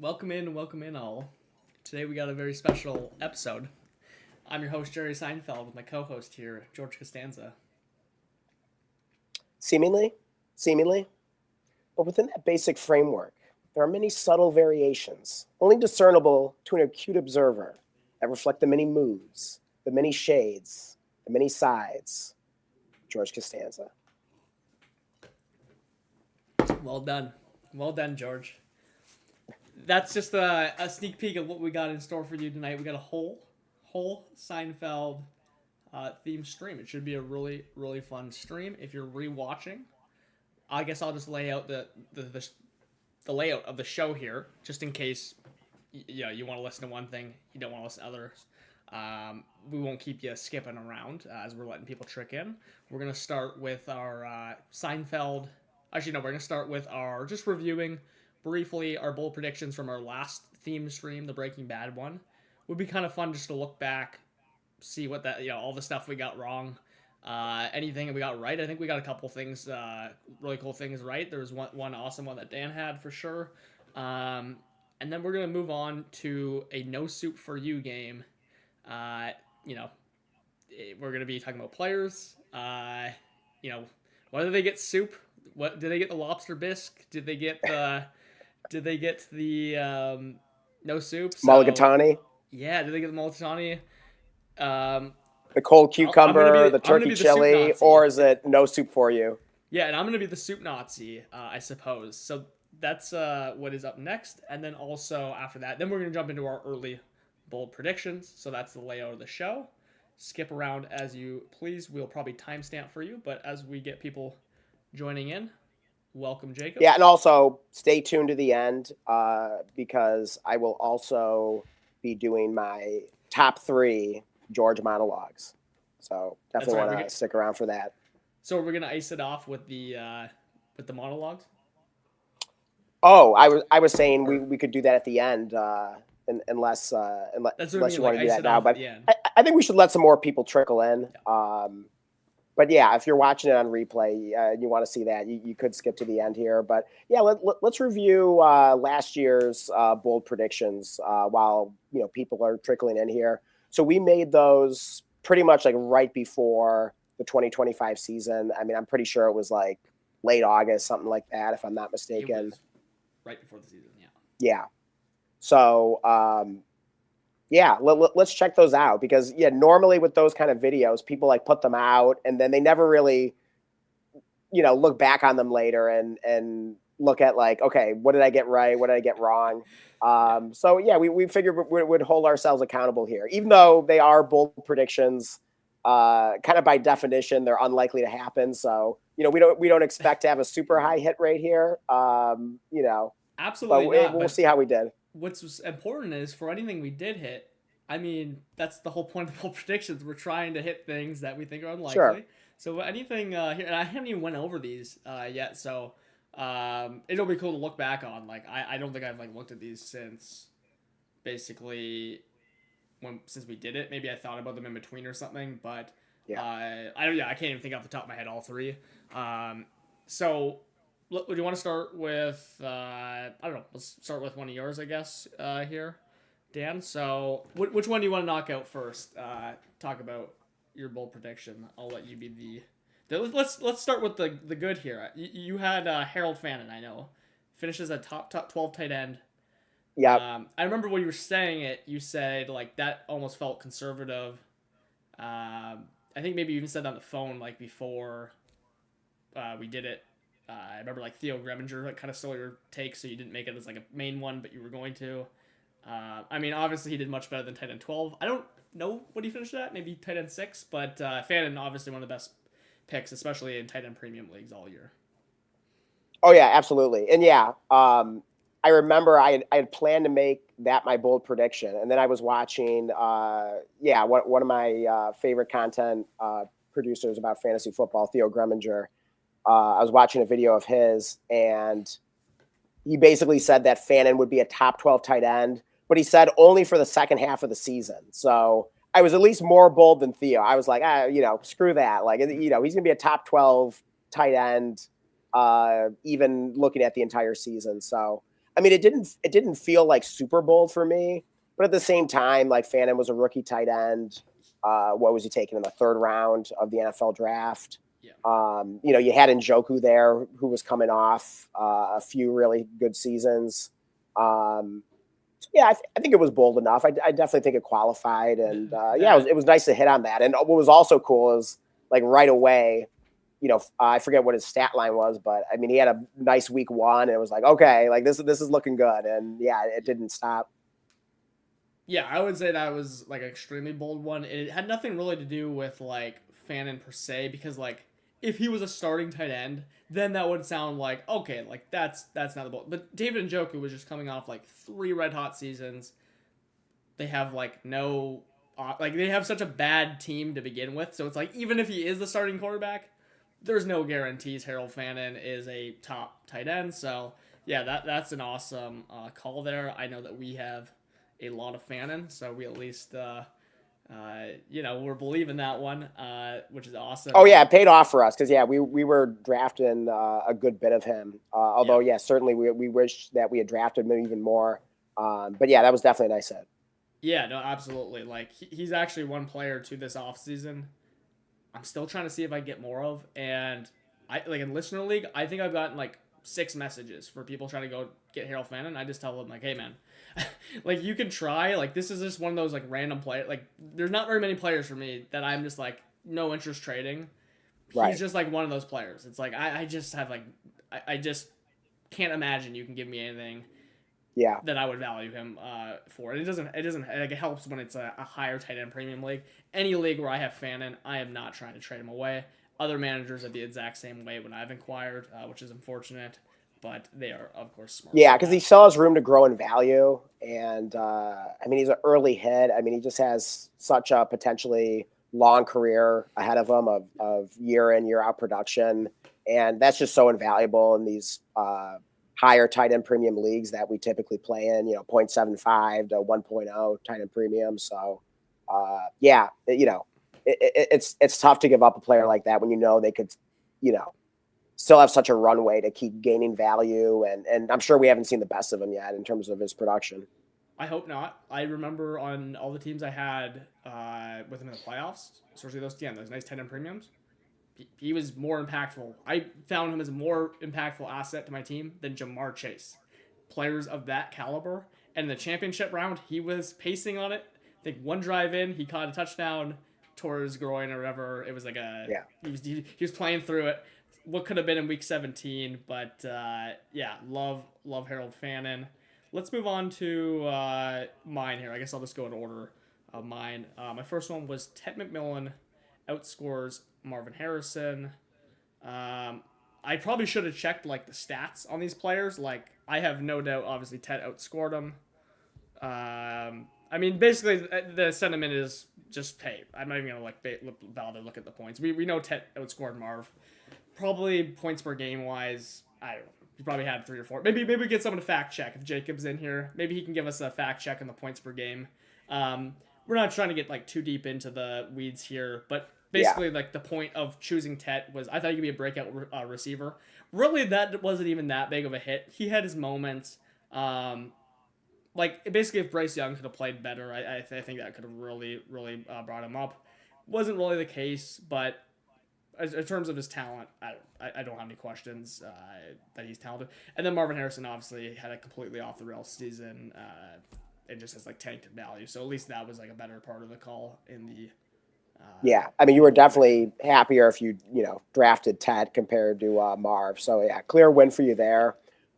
Welcome in all. Today we got a very special episode. I'm your host, Jerry Seinfeld, with my co-host here, George Costanza. Seemingly, but within that basic framework, there are many subtle variations, only discernible to an acute observer, that reflect the many moods, the many shades, the many sides. George Costanza. Well done. Well done, George. That's just a sneak peek of what we got in store for you tonight. We got a whole Seinfeld theme stream. It should be a really fun stream. If you're rewatching, I guess I'll just lay out the layout of the show here, just in case you want to listen to one thing, you don't want to listen to others. We won't keep you skipping around as we're letting people trick in. We're gonna start with our Seinfeld. Actually, no, we're gonna start with our just reviewing briefly our bold predictions from our last theme stream, the Breaking Bad one. Would be kind of fun just to look back, see what that all the stuff we got wrong, anything we got right. I think we got a couple things, really cool things right. There was one awesome one that Dan had for sure. And then we're gonna move on to a no soup for you game. You know, we're gonna be talking about players. Whether they get soup. What did they get? The lobster bisque? Did they get the no soup? Mulligatawny, Yeah, did they get the mulligatawny? the cold cucumber, the I'm gonna turkey be the soup chili, Nazi. or is it no soup for you? Yeah, and I'm gonna be the soup Nazi, I suppose. So that's what is up next, and then also after that, then we're gonna jump into our early bold predictions. So that's the layout of the show. Skip around as you please. We'll probably timestamp for you, but as we get people joining in, welcome, Jacob. Yeah, and also stay tuned to the end because I will also be doing my top 3 George monologues. So definitely right, want to stick around for that. So we're gonna ice it off with the monologues. Oh, I was saying we could do that at the end, unless That's what I mean, you want like, to do ice that it now. off at But the end. I think we should let some more people trickle in. But yeah, if you're watching it on replay and you want to see that, you could skip to the end here. But yeah, let's review last year's bold predictions while people are trickling in here. So we made those pretty much like right before the 2025 season. I mean, I'm pretty sure it was like late August, something like that, if I'm not mistaken. It was right before the season, yeah. Yeah. So yeah, let's check those out because normally with those kind of videos, people like put them out and then they never really, look back on them later and look at like, okay, what did I get right? What did I get wrong? So yeah, we figured we would hold ourselves accountable here, even though they are bold predictions. Kind of by definition, they're unlikely to happen. So we don't expect to have a super high hit rate here. Absolutely but not. We'll see how we did. What's important is for anything we did hit. I mean, that's the whole point of the whole predictions. We're trying to hit things that we think are unlikely. Sure. So anything here, and I haven't even went over these yet. So it'll be cool to look back on. Like I don't think I've like looked at these since basically since we did it. Maybe I thought about them in between or something, but yeah, I can't even think off the top of my head all 3. So would you want to start with I don't know, let's start with one of yours, I guess, here, Dan. So which one do you want to knock out first? Talk about your bold prediction. I'll let you be let's start with the good here. You had Harold Fannin, I know, finishes a top 12 tight end. Yeah. I remember when you were saying it, you said like that almost felt conservative. I think maybe you even said that on the phone like before we did it. I remember like Theo Greminger like kind of stole your take, so you didn't make it as like a main one, but you were going to. I mean, obviously he did much better than tight end 12. I don't know what he finished at, maybe tight end 6, but Fannin obviously one of the best picks, especially in tight end premium leagues all year. Oh yeah, absolutely, and yeah, I remember I had planned to make that my bold prediction, and then I was watching, one of my favorite content producers about fantasy football, Theo Greminger. I was watching a video of his, and he basically said that Fannin would be a top 12 tight end, but he said only for the second half of the season. So I was at least more bold than Theo. I was like, screw that. Like, he's going to be a top 12 tight end, even looking at the entire season. So I mean, it didn't feel like super bold for me, but at the same time, like Fannin was a rookie tight end. What was he taken in the third round of the NFL draft? Yeah. You know, you had Njoku there who was coming off a few really good seasons. Yeah, I think it was bold enough. I definitely think it qualified, and yeah, it was nice to hit on that. And what was also cool is like right away, you know, I forget what his stat line was, but I mean, he had a nice week one, and it was like, okay, like this is looking good, and yeah, it didn't stop. Yeah, I would say that was like an extremely bold one. It had nothing really to do with like Fannin per se, because like if he was a starting tight end, then that would sound like okay, like that's not the bold. But David Njoku was just coming off like 3 red hot seasons. They have like no like they have such a bad team to begin with, so it's like even if he is the starting quarterback, there's no guarantees Harold Fannin is a top tight end. So yeah, that's an awesome call there. I know that we have a lot of Fannin, so we at least you know, we're believing that one, which is awesome. Oh yeah, it paid off for us because yeah, we were drafting a good bit of him. Although yeah, certainly we wish that we had drafted him even more. But yeah, that was definitely a nice hit. Yeah, no, absolutely. Like he's actually one player to this offseason I'm still trying to see if I get more of. And I like in listener league, I think I've gotten like 6 messages for people trying to go get Harold Fannin. I just tell them like, hey man, like you can try. Like this is just one of those like random play. Like there's not very many players for me that I'm just like no interest trading. He's just like one of those players. It's like I just have like I just can't imagine you can give me anything Yeah. that I would value him for. It doesn't like it helps when it's a higher tight end premium league. Any league where I have Fannin, I am not trying to trade him away. Other managers are the exact same way when I've inquired, which is unfortunate, but they are of course smart. Yeah, because he still has room to grow in value, and I mean he's an early hit. I mean he just has such a potentially long career ahead of him of year in year out production, and that's just so invaluable in these higher tight end premium leagues that we typically play in, you know, 0.75 to 1.0 tight end premium. So, yeah, you know, it's tough to give up a player like that when you know they could, you know, still have such a runway to keep gaining value. And I'm sure we haven't seen the best of him yet in terms of his production. I hope not. I remember on all the teams I had with him in the playoffs, especially those nice tight end premiums. He was more impactful. I found him as a more impactful asset to my team than Jamar Chase. Players of that caliber. And in the championship round, he was pacing on it. I think one drive in, he caught a touchdown, tore his groin or whatever. It was like he was playing through it. What could have been in week 17, but yeah, love Harold Fannin. Let's move on to mine here. I guess I'll just go in order of mine. My first one was Ted McMillan outscores Marvin Harrison. I probably should have checked like the stats on these players. Like I have no doubt, obviously Ted outscored him. I mean, basically the sentiment is just hey, I'm not even gonna like bother look at the points. We know Ted outscored Marv. Probably points per game wise, I don't know. He probably had 3 or 4. Maybe we get someone to fact check if Jacob's in here. Maybe he can give us a fact check on the points per game. We're not trying to get like too deep into the weeds here, but basically like the point of choosing Tet was I thought he could be a breakout receiver. Really, that wasn't even that big of a hit. He had his moments. Like basically, if Bryce Young could have played better, I think that could have really brought him up. Wasn't really the case, but in terms of his talent, I don't have any questions that he's talented. And then Marvin Harrison obviously had a completely off the rails season. It just has like tanked in value. So at least that was like a better part of the call in the. Yeah, I mean, you were definitely happier if you drafted Ted compared to Marv. So yeah, clear win for you there.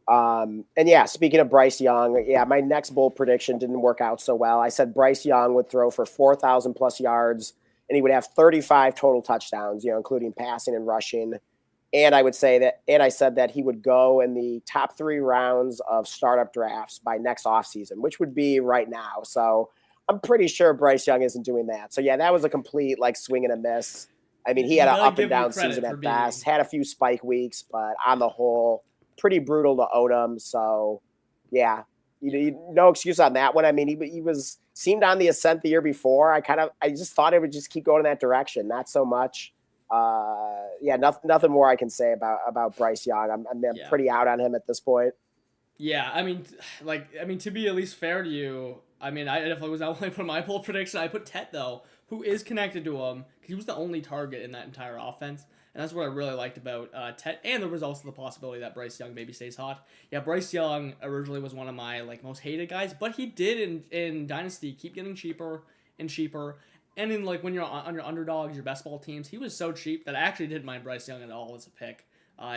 And yeah, speaking of Bryce Young, yeah, my next bold prediction didn't work out so well. I said Bryce Young would throw for 4,000 plus yards, and he would have 35 total touchdowns, including passing and rushing. And I said that he would go in the top 3 rounds of startup drafts by next offseason, which would be right now. So I'm pretty sure Bryce Young isn't doing that. So yeah, that was a complete like swing and a miss. I mean, he had an up and down season at best, had a few spike weeks, but on the whole, pretty brutal to Odom. So yeah, no excuse on that one. I mean, he seemed on the ascent the year before. I just thought it would just keep going in that direction. Not so much. Yeah, nothing more I can say about Bryce Young. I'm pretty out on him at this point. Yeah, to be at least fair to you, I definitely was not when I put my bold prediction. I put Tet though, who is connected to him because he was the only target in that entire offense, and that's what I really liked about Tet. And there was also the possibility that Bryce Young maybe stays hot. Yeah, Bryce Young originally was one of my most hated guys, but he did in Dynasty keep getting cheaper and cheaper. And in when you're on your underdogs, your best ball teams, he was so cheap that I actually didn't mind Bryce Young at all as a pick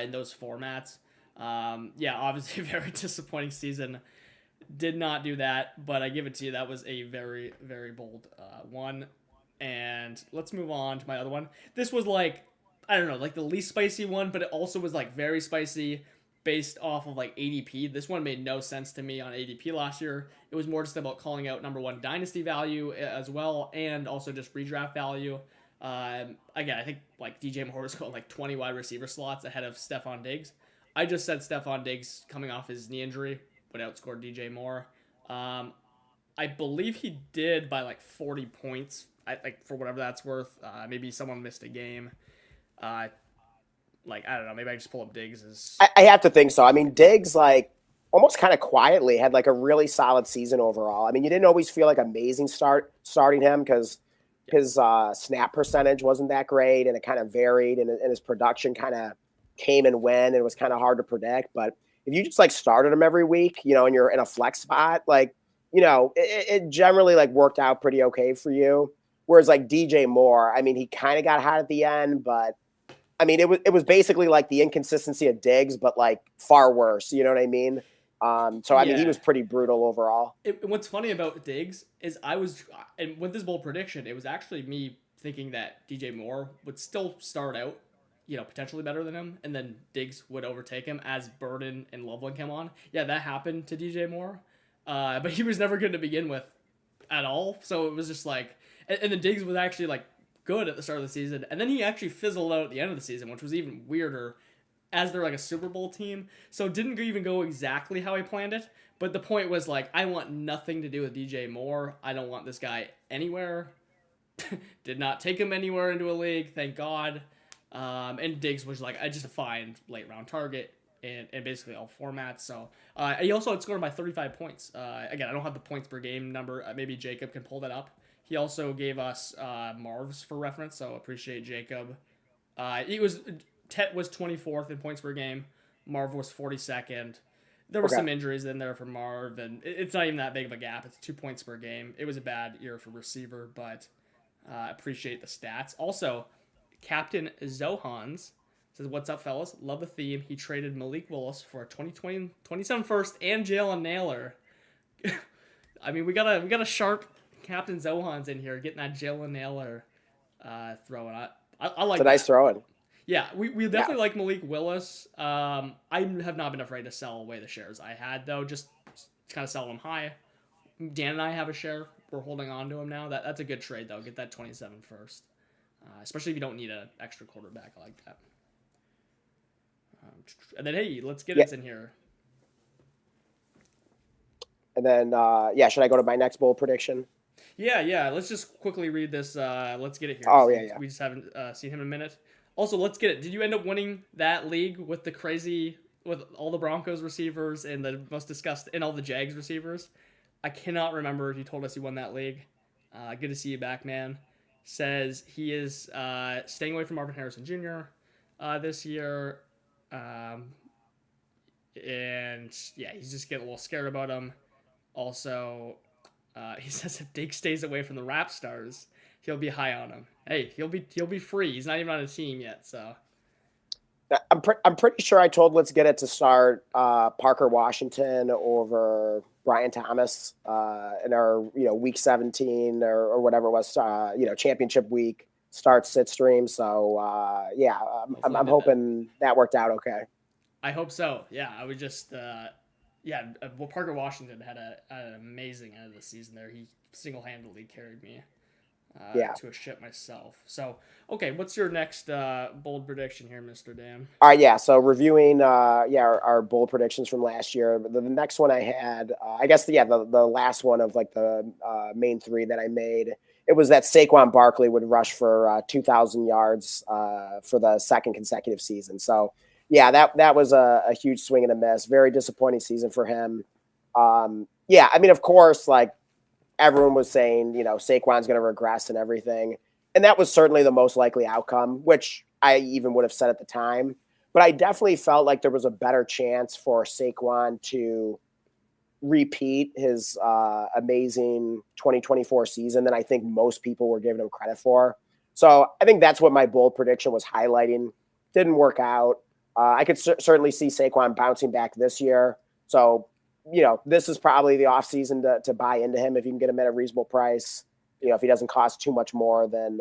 in those formats. Yeah, obviously, very disappointing season. Did not do that, but I give it to you. That was a very, very bold one. And let's move on to my other one. This was I don't know, the least spicy one, but it also was very spicy based off of ADP. This one made no sense to me on ADP last year. It was more just about calling out number one dynasty value as well, and also just redraft value. Again, I think DJ Moore was going 20 wide receiver slots ahead of Stephon Diggs. I just said Stephon Diggs coming off his knee injury would outscore DJ Moore. I believe he did by 40 points. For whatever that's worth. Maybe someone missed a game. I don't know. Maybe I just pull up Diggs as. I have to think so. I mean, Diggs almost kind of quietly had a really solid season overall. I mean, you didn't always feel amazing starting him because his snap percentage wasn't that great, and it kind of varied, and his production kind of came and went, and it was kind of hard to predict. But if you just started him every week, and you're in a flex spot, it generally worked out pretty okay for you. Whereas DJ Moore, I mean, he kind of got hot at the end, but I mean, it was basically the inconsistency of Diggs, but far worse. You know what I mean? So I mean, he was pretty brutal overall. What's funny about Diggs is and with this bold prediction, it was actually me thinking that DJ Moore would still start out, potentially better than him, and then Diggs would overtake him as Burden and Loveland came on. Yeah, that happened to DJ Moore, but he was never good to begin with at all. So it was just and then Diggs was actually good at the start of the season, and then he actually fizzled out at the end of the season, which was even weirder, as they're a Super Bowl team. So it didn't even go exactly how I planned it. But the point was I want nothing to do with DJ Moore. I don't want this guy anywhere. Did not take him anywhere into a league, thank God. And Diggs was I just a fine late round target in basically all formats. So he also had scored by 35 points. Again, I don't have the points per game number. Maybe Jacob can pull that up. He also gave us Marv's for reference, so appreciate Jacob. Tet was 24th in points per game. Marv was 42nd. There were some injuries in there for Marv, and it's not even that big of a gap. It's 2 points per game. It was a bad year for receiver, but appreciate the stats. Also, Captain Zohans says, "What's up, fellas? Love the theme. He traded Malik Willis for a 2020 27 first and Jalen Naylor." I mean, we got a sharp Captain Zohans in here getting that Jalen Naylor throw. And I like it's a nice throw in. Yeah, we definitely like Malik Willis. I have not been afraid to sell away the shares I had, though, just kind of sell them high. Dan and I have a share. We're holding on to him now. That's a good trade, though. Get that 27 first. Especially if you don't need an extra quarterback. I like that. And then, hey, let's get it in here. And then, should I go to my next bold prediction? Yeah. Let's just quickly read this. Let's get it here. Oh, yeah. We just haven't seen him in a minute. Also, let's get it. Did you end up winning that league with with all the Broncos receivers and the most disgusting, and all the Jags receivers? I cannot remember if you told us you won that league. Good to see you back, man. Says he is staying away from Marvin Harrison Jr. This year. And yeah, he's just getting a little scared about him. Also, he says if Diggs stays away from the rap stars, he'll be high on him. Hey, he'll be free. He's not even on a team yet, so. I'm pretty sure I told Let's Get It to start Parker Washington over Brian Thomas in our week 17 or whatever it was championship week sit stream. So I'm hoping that worked out okay. I hope so. Yeah, I would just Parker Washington had an amazing end of the season there. He single-handedly carried me to a ship myself. So, okay, what's your next bold prediction here, Mr. Dan? All right, yeah. So reviewing, our bold predictions from last year. The next one I had, I guess, the last one of the main three that I made. It was that Saquon Barkley would rush for 2,000 yards for the second consecutive season. So yeah, that was a huge swing and a miss. Very disappointing season for him. Yeah, I mean, of course, like everyone was saying, Saquon's going to regress and everything, and that was certainly the most likely outcome, which I even would have said at the time. But I definitely felt like there was a better chance for Saquon to repeat his amazing 2024 season than I think most people were giving him credit for. So I think that's what my bold prediction was highlighting. Didn't work out. I could certainly see Saquon bouncing back this year. So, this is probably the offseason to buy into him if you can get him at a reasonable price. If he doesn't cost too much more than,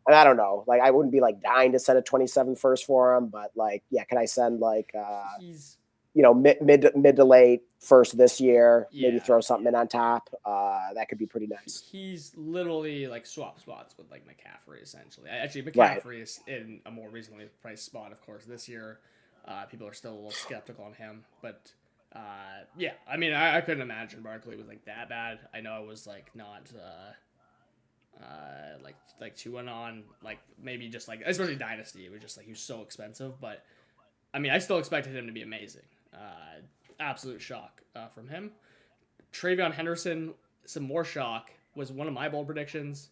and I don't know, like I wouldn't be like dying to send a 27 first for him, but like, yeah, can I send like, He's mid to late first this year, maybe yeah. throw something in on top. That could be pretty nice. He's literally like swap spots with like McCaffrey essentially. Actually, Right. McCaffrey is in a more reasonably priced spot, of course. This year, people are still a little skeptical on him, but yeah, I mean, I couldn't imagine Barkley was like that bad. I know it was like not like 2-1 on, like maybe just like especially Dynasty. It was just like he was so expensive, but I mean, I still expected him to be amazing. Absolute shock from him. Travion Henderson, some more shock, was one of my bold predictions.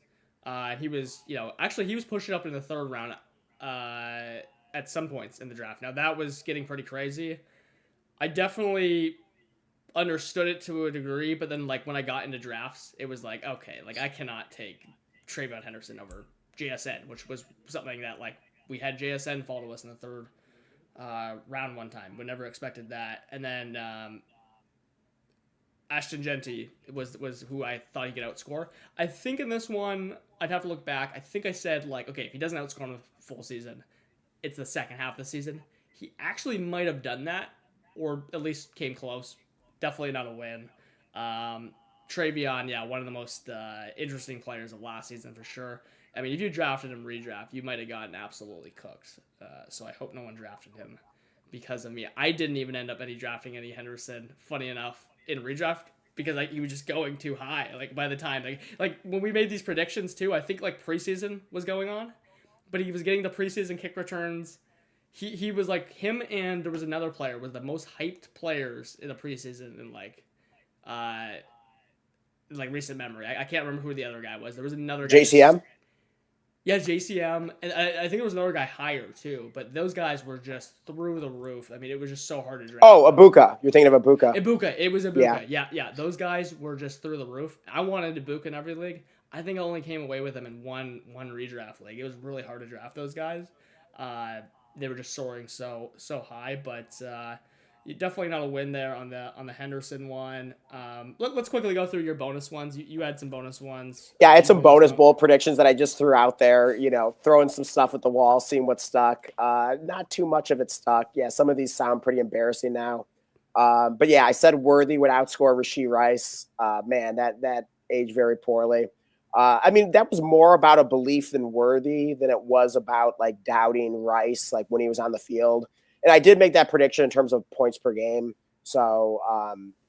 He was, actually he was pushing up in the third round at some points in the draft. Now that was getting pretty crazy. I definitely understood it to a degree, but then like when I got into drafts, it was like, okay, like I cannot take Travion Henderson over JSN, which was something that like we had JSN fall to us in the third round one time. We never expected that. And then Ashton Genty was who I thought he could outscore. I think in this one, I'd have to look back. I think I said like, okay, if he doesn't outscore him the full season, it's the second half of the season. He actually might have done that, or at least came close. Definitely not a win. Travion, yeah, one of the most interesting players of last season for sure. I mean, if you drafted him redraft, you might have gotten absolutely cooked. So I hope no one drafted him because of me. I didn't even end up drafting any Henderson, funny enough, in redraft because he was just going too high. Like by the time, like when we made these predictions too, I think like preseason was going on, but he was getting the preseason kick returns. He was like him, and there was another player was the most hyped players in the preseason in uh like recent memory. I can't remember who the other guy was. There was another guy. JCM. Yeah, JCM, and I think there was another guy higher too. But those guys were just through the roof. I mean, it was just so hard to draft. Oh, Ibuka. You're thinking of Ibuka. It was Ibuka. Yeah. Those guys were just through the roof. I wanted Ibuka in every league. I think I only came away with him in one redraft league. It was really hard to draft those guys. They were just soaring so high, but definitely not a win there on the Henderson one. Let's quickly go through your bonus ones. You had some bonus ones. Yeah, I had some bonus bold predictions that I just threw out there, throwing some stuff at the wall, seeing what stuck. Not too much of it stuck. Yeah, some of these sound pretty embarrassing now. But yeah, I said Worthy would outscore Rashee Rice. Man, that aged very poorly. I mean, that was more about a belief than Worthy than it was about like doubting Rice, like when he was on the field. And I did make that prediction in terms of points per game. So,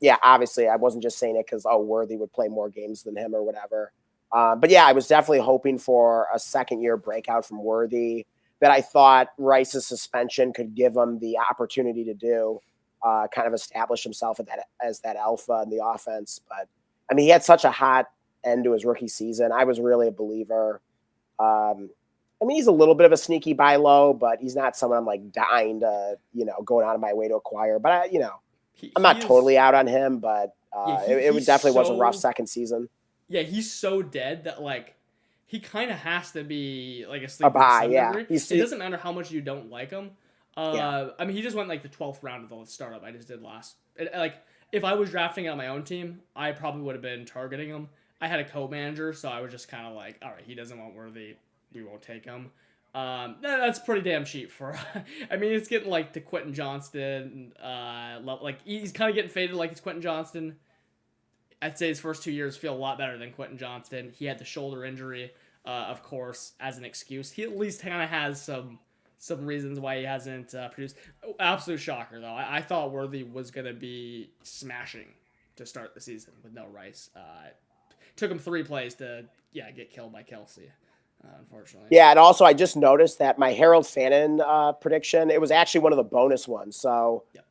yeah, obviously I wasn't just saying it because, Worthy would play more games than him or whatever. But yeah, I was definitely hoping for a second-year breakout from Worthy that I thought Rice's suspension could give him the opportunity to do, kind of establish himself as that alpha in the offense. But, I mean, he had such a hot end to his rookie season. I was really a believer. I mean, he's a little bit of a sneaky buy low, but he's not someone I'm like dying to, going out of my way to acquire. But I'm not totally out on him, but it definitely was a rough second season. Yeah, he's so dead that like he kind of has to be like a sleeper. A buy, yeah. It doesn't matter how much you don't like him. Yeah. I mean, he just went like the 12th round of the startup I just did last. Like, if I was drafting on my own team, I probably would have been targeting him. I had a co-manager, so I was just kind of like, all right, he doesn't want Worthy, we won't take him. That's pretty damn cheap for. I mean, it's getting like to Quentin Johnston. Like he's kind of getting faded like it's Quentin Johnston. I'd say his first 2 years feel a lot better than Quentin Johnston. He had the shoulder injury, of course, as an excuse. He at least kind of has some reasons why he hasn't produced. Absolute shocker though. I thought Worthy was gonna be smashing to start the season with no Rice. Took him 3 plays to get killed by Kelsey. unfortunately. Yeah, and also I just noticed that my Harold Fannin prediction, it was actually one of the bonus ones. So Yep.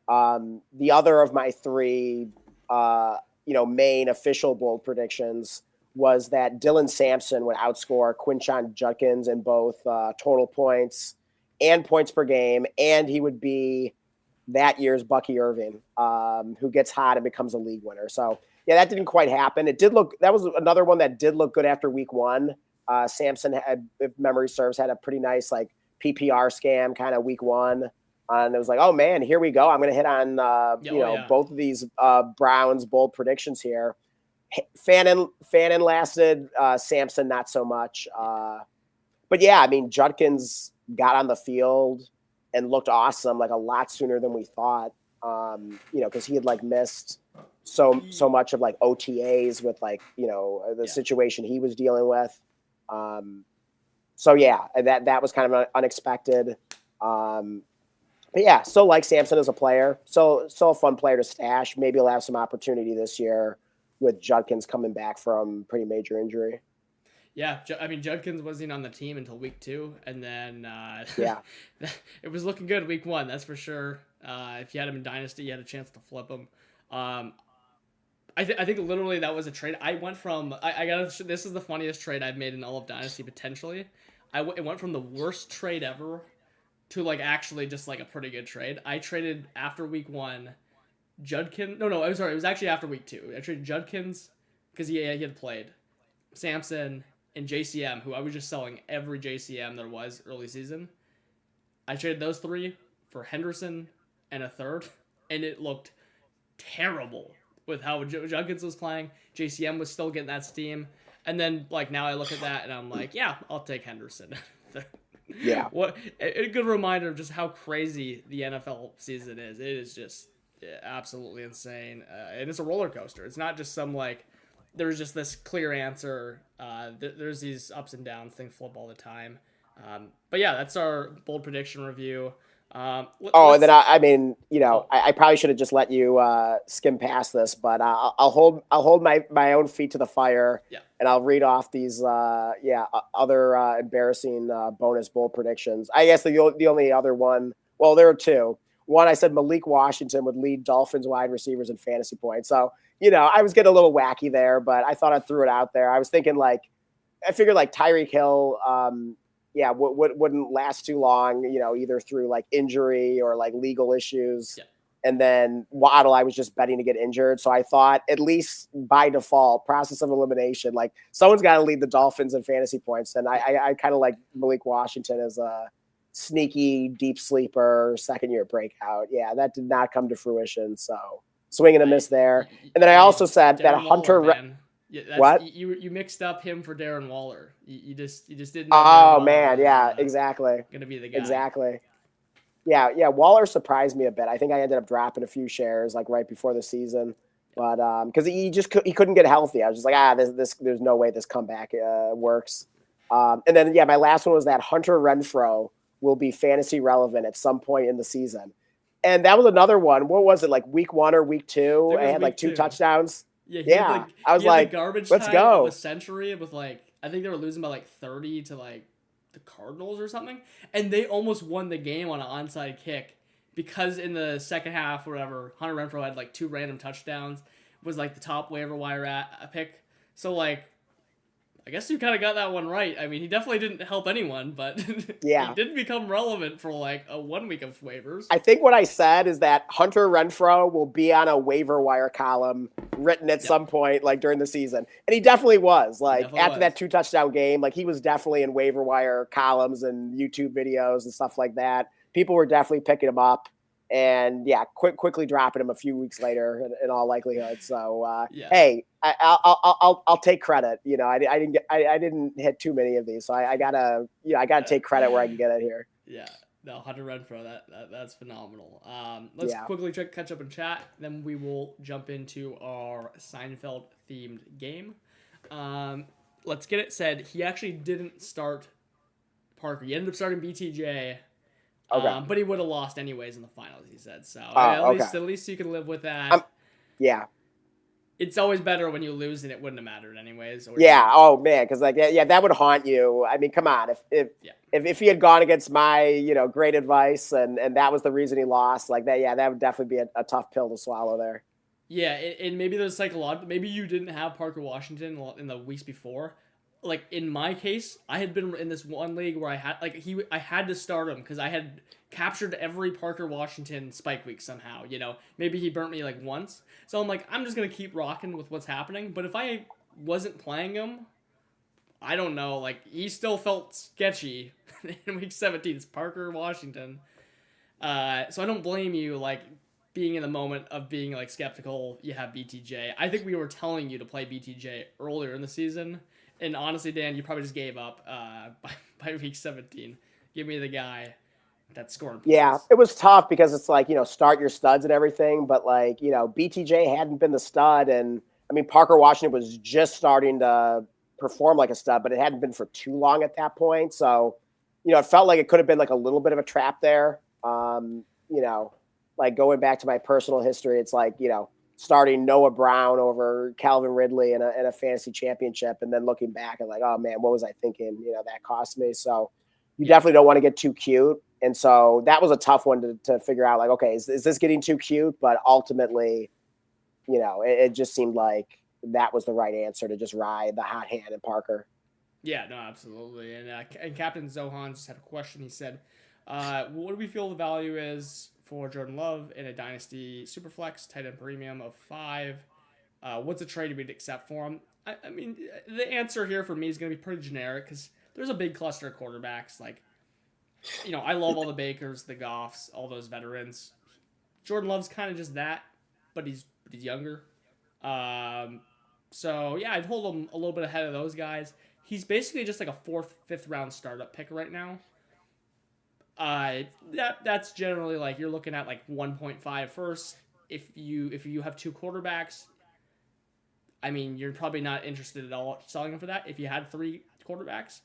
the other of my three, main official bold predictions was that Dylan Sampson would outscore Quinshon Judkins in both total points and points per game, and he would be that year's Bucky Irving, who gets hot and becomes a league winner. So yeah, that didn't quite happen. It did look, that was another one that did look good after week one. Samson had, if memory serves, had a pretty nice like PPR scam kind of week one. And it was like, oh man, here we go. I'm going to hit on, both of these Browns bold predictions here. Fannin lasted, Samson not so much. But yeah, I mean, Judkins got on the field and looked awesome, like a lot sooner than we thought. Because he had like missed so much of like OTAs with like the situation he was dealing with. So yeah, that was kind of unexpected. But yeah, still like Samson as a player. So still a fun player to stash. Maybe he'll have some opportunity this year with Judkins coming back from pretty major injury. Yeah, I mean Judkins wasn't on the team until week 2, and then Yeah, it was looking good week 1, that's for sure. If you had him in Dynasty, you had a chance to flip him. I think literally that was a trade. I went from this is the funniest trade I've made in all of Dynasty potentially. It went from the worst trade ever to like actually just like a pretty good trade. I traded after week 1, Judkins. No, I'm sorry. It was actually after week 2. I traded Judkins because he had played, Samson, and JCM, who I was just selling every JCM there was early season. I traded those 3 for Henderson and a third, and it looked terrible with how Judkins was playing. JCM was still getting that steam. And then, like, now I look at that and I'm like, yeah, I'll take Henderson. yeah. What a good reminder of just how crazy the NFL season is. It is just absolutely insane. And it's a roller coaster. It's not just some, like, there's just this clear answer. There's these ups and downs. Things flip all the time. But yeah, that's our bold prediction review. And then I probably should have just let you skim past this, but I'll hold my own feet to the fire. Yeah. And I'll read off these other embarrassing bonus bold predictions. I guess the only other one. Well, there are 2. One, I said Malik Washington would lead Dolphins wide receivers in fantasy points. So I was getting a little wacky there, but I thought I threw it out there. I was thinking I figured like Tyreek Hill. Wouldn't last too long, either through like injury or like legal issues. Yeah. And then Waddle, I was just betting to get injured. So I thought at least by default, process of elimination, like someone's got to lead the Dolphins in fantasy points. And I kind of like Malik Washington as a sneaky deep sleeper, second-year breakout. Yeah, that did not come to fruition. So swing and a miss there. And then I also said that Hunter... Yeah, what you mixed up him for Darren Waller. You just didn't. Oh man, yeah, exactly. Gonna be the guy. Exactly. Yeah. Waller surprised me a bit. I think I ended up dropping a few shares like right before the season, but because he couldn't get healthy. I was just like, there's no way this comeback works. And then my last one was that Hunter Renfrow will be fantasy relevant at some point in the season, and that was another one. What was it, like week 1 or week 2? I had like 2 touchdowns. Yeah, I was like, garbage let's time go. Of a century with like, I think they were losing by like 30 to like the Cardinals or something, and they almost won the game on an onside kick because in the second half, or whatever, Hunter Renfrow had like 2 random touchdowns, was like the top waiver wire pick. So like, I guess you kind of got that one right. I mean, he definitely didn't help anyone, but yeah, he did become relevant for like a 1 week of waivers. I think what I said is that Hunter Renfrow will be on a waiver wire column written at some point, like during the season. And he definitely was. Like after that 2 touchdown game, like he was definitely in waiver wire columns and YouTube videos and stuff like that. People were definitely picking him up. And quickly dropping him a few weeks later in all likelihood. So hey, I'll take credit. I didn't hit too many of these, so I gotta take credit where I can get it here. Yeah, no, Hunter Renfrow, that's phenomenal. Let's quickly catch up in chat, then we will jump into our Seinfeld themed game. Let's get it said. He actually didn't start Parker. He ended up starting BTJ. Okay. But he would have lost anyways in the finals, he said. So at least you can live with that. Yeah. It's always better when you lose, and it wouldn't have mattered anyways. Or Yeah. Oh man, because like yeah, that would haunt you. I mean, come on, yeah, if he had gone against my great advice and that was the reason he lost, like that, yeah, that would definitely be a tough pill to swallow there. yeah, and maybe there's psychological. Maybe you didn't have Parker Washington in the weeks before. Like in my case, I had been in this one league where I had to start him because I had captured every Parker Washington spike week somehow. Maybe he burnt me like once, so I'm like, I'm just gonna keep rocking with what's happening. But if I wasn't playing him, I don't know. Like he still felt sketchy in week 17. It's Parker Washington. So I don't blame you, like, being in the moment of being, like, skeptical you have BTJ. I think we were telling you to play BTJ earlier in the season. And honestly, Dan, you probably just gave up by week 17. Give me the guy that's scoring Yeah, points. it was tough because it's like, start your studs and everything, but like, BTJ hadn't been the stud. And I mean, Parker Washington was just starting to perform like a stud, but it hadn't been for too long at that point. So, it felt like it could have been like a little bit of a trap there. Like going back to my personal history, it's like, starting Noah Brown over Calvin Ridley in a fantasy championship. And then looking back and like, oh man, what was I thinking? That cost me. So you Yeah. definitely don't want to get too cute. And so that was a tough one to figure out, like, okay, is this getting too cute? But ultimately, it just seemed like that was the right answer to just ride the hot hand in Parker. Yeah, no, absolutely. And Captain Zohan just had a question. He said, what do we feel the value is for Jordan Love in a Dynasty Superflex tight end premium of 5? What's a trade we'd accept for him? I mean, the answer here for me is going to be pretty generic because there's a big cluster of quarterbacks. Like, I love all the Bakers, the Goffs, all those veterans. Jordan Love's kind of just that, but he's younger. Um, so yeah, I'd hold him a little bit ahead of those guys. He's basically just like a fourth, fifth round startup pick right now. Uh, that's generally like you're looking at like 1.5 first. If you have two quarterbacks, I mean, you're probably not interested at all selling him for that. If you had three quarterbacks,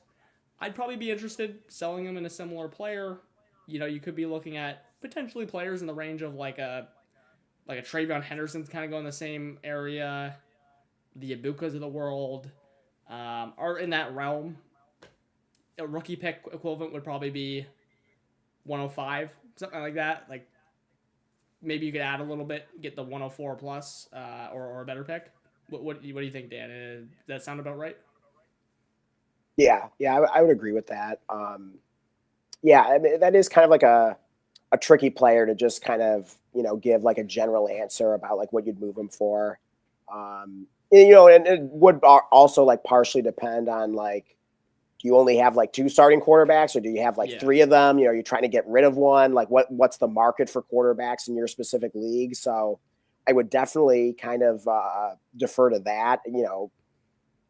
I'd probably be interested selling him in a similar player. You could be looking at potentially players in the range of like a Travion Henderson's kind of going the same area. The Ibukas of the world are in that realm. A rookie pick equivalent would probably be 105, something like that. Like maybe you could add a little bit, get the 104 plus or a better pick. What do you think, Dan? Does that sound about right? Yeah, I would agree with that. Yeah, I mean, that is kind of like a tricky player to just kind of, give like a general answer about like what you'd move him for. And it would also like partially depend on like, do you only have like two starting quarterbacks or do you have like Yeah. three of them? You're trying to get rid of one. Like what's the market for quarterbacks in your specific league? So I would definitely kind of defer to that.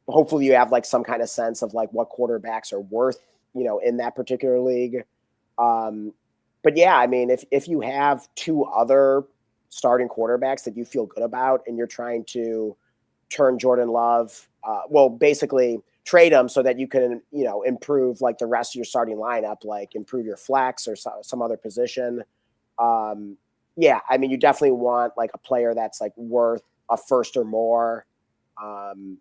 Hopefully you have like some kind of sense of like what quarterbacks are worth, in that particular league. Um, but yeah, I mean, if you have two other starting quarterbacks that you feel good about and you're trying to turn Jordan Love, well, basically trade him so that you can, improve like the rest of your starting lineup, like improve your flex or some other position. Yeah, I mean, you definitely want like a player that's like worth a first or more. Um,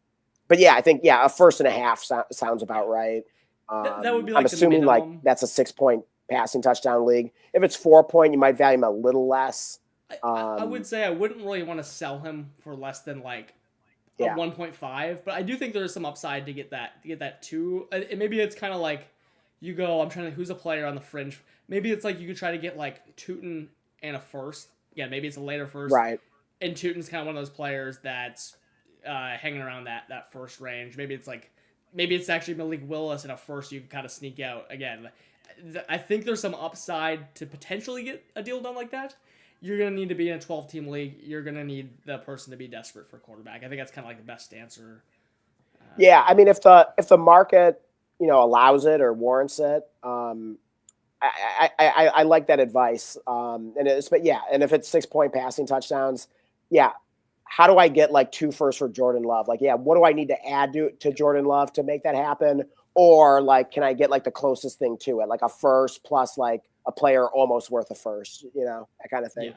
but yeah, I think, yeah, a first and a half sounds about right. That would be I'm like the assuming like minimum. that's a 6 point passing touchdown league. If it's 4 point, you might value him a little less. I would say I wouldn't really want to sell him for less than like a Yeah, 1.5, but I do think there's some upside to get that too. And maybe it's kind of like you go, I'm trying to who's a player on the fringe. Maybe it's like you could try to get like Tootin and a first. Yeah, maybe it's a later first. right. And Tootin's kind of one of those players that's hanging around that first range. Maybe it's actually Malik Willis in a first you can kind of sneak out again. I think there's some upside to potentially get a deal done like that. You're going to need to be in a 12-team league. You're going to need the person to be desperate for quarterback. I think that's kind of like the best answer Yeah, for I that. mean, if the market allows it or warrants it, I like that advice. And it's but yeah, and if it's 6 point passing touchdowns, yeah. How do I get like two firsts for Jordan Love? Like, yeah, what do I need to add to Jordan Love to make that happen? Or like, can I get like the closest thing to it, like a first plus like a player almost worth a first, that kind of thing. Yeah.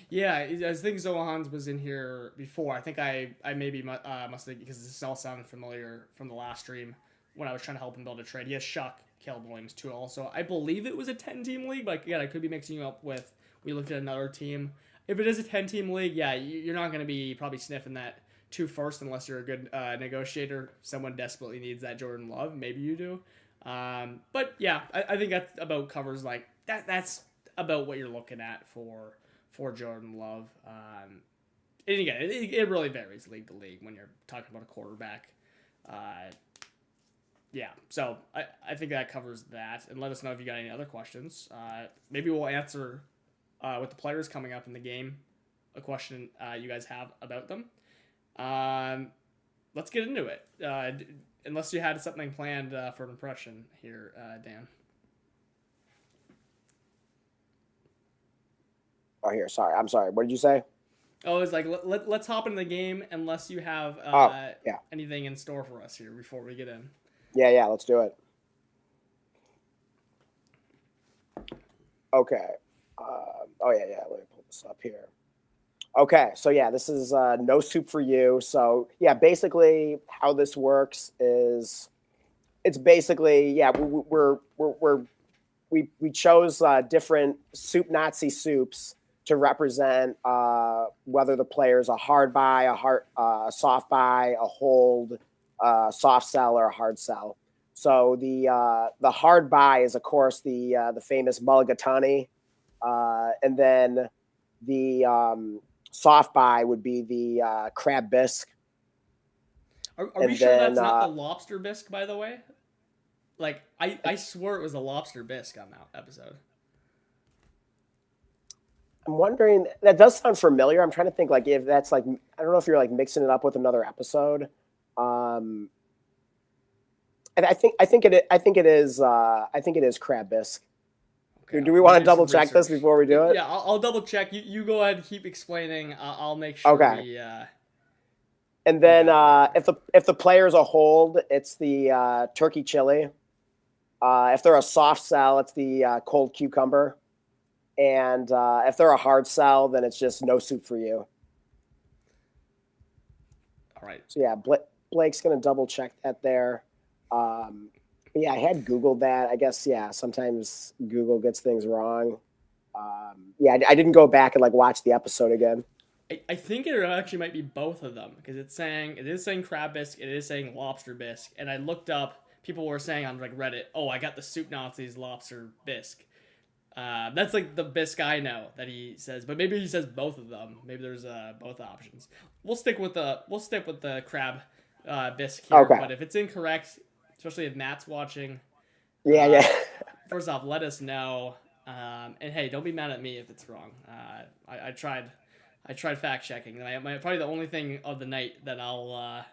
Yeah, I think Zohan's was in here before. I think I maybe must have, because this all sounded familiar from the last stream when I was trying to help him build a trade. He has Shuck, Caleb Williams too. Also, I believe it was a 10-team league, but again, I could be mixing you up with. We looked at another team. If it is a 10-team league, yeah, you're not going to be probably sniffing that two first unless you're a good negotiator. Someone desperately needs that Jordan Love. Maybe you do. But yeah, I think that about covers like that. That's about what you're looking at for Jordan Love. And again, it really varies league to league when you're talking about a quarterback. Uh, yeah, so I think that covers that. And let us know if you got any other questions. Maybe we'll answer with the players coming up in the game a question you guys have about them. Let's get into it. Unless you had something planned for an impression here, Dan. Oh, here. Sorry. I'm sorry. What did you say? Oh, it's like let's hop into the game unless you have Oh, yeah. anything in store for us here before we get in. Yeah, yeah. Let's do it. Okay. Oh, yeah, yeah. Let me pull this up here. Okay, so yeah, this is no soup for you. So yeah, basically how this works is it's basically yeah we chose different soup Nazi soups to represent whether the player is a hard buy, soft buy, a hold, soft sell, or a hard sell. So the hard buy is of course the famous Mulligatawny, and then the soft buy would be the crab bisque. Are we sure that's not the lobster bisque, by the way? Like, I swore it was a lobster bisque on that episode. I'm wondering, that does sound familiar. I'm trying to think like if that's like, I don't know if you're like mixing it up with another episode. And I think it is crab bisque. Okay, do we want to double check this before we do it? Yeah, I'll double check. You go ahead and keep explaining. I'll make sure. Okay. And then if the player's a hold, it's the turkey chili. If they're a soft sell, it's the cold cucumber. And if they're a hard sell, then it's just no soup for you. All right. So yeah, Blake's gonna double check that there. Yeah, I had Googled that. I guess yeah, sometimes Google gets things wrong. Yeah, I didn't go back and like watch the episode again. I think it actually might be both of them because it is saying crab bisque, it is saying lobster bisque, and I looked up. People were saying on like Reddit, "Oh, I got the Soup Nazis lobster bisque." That's like the bisque I know that he says, but maybe he says both of them. Maybe there's both options. We'll stick with the crab bisque here. Okay. But if it's incorrect, especially if Matt's watching, yeah. First off, let us know. And hey, don't be mad at me if it's wrong. I tried fact checking. Probably the only thing of the night that I'll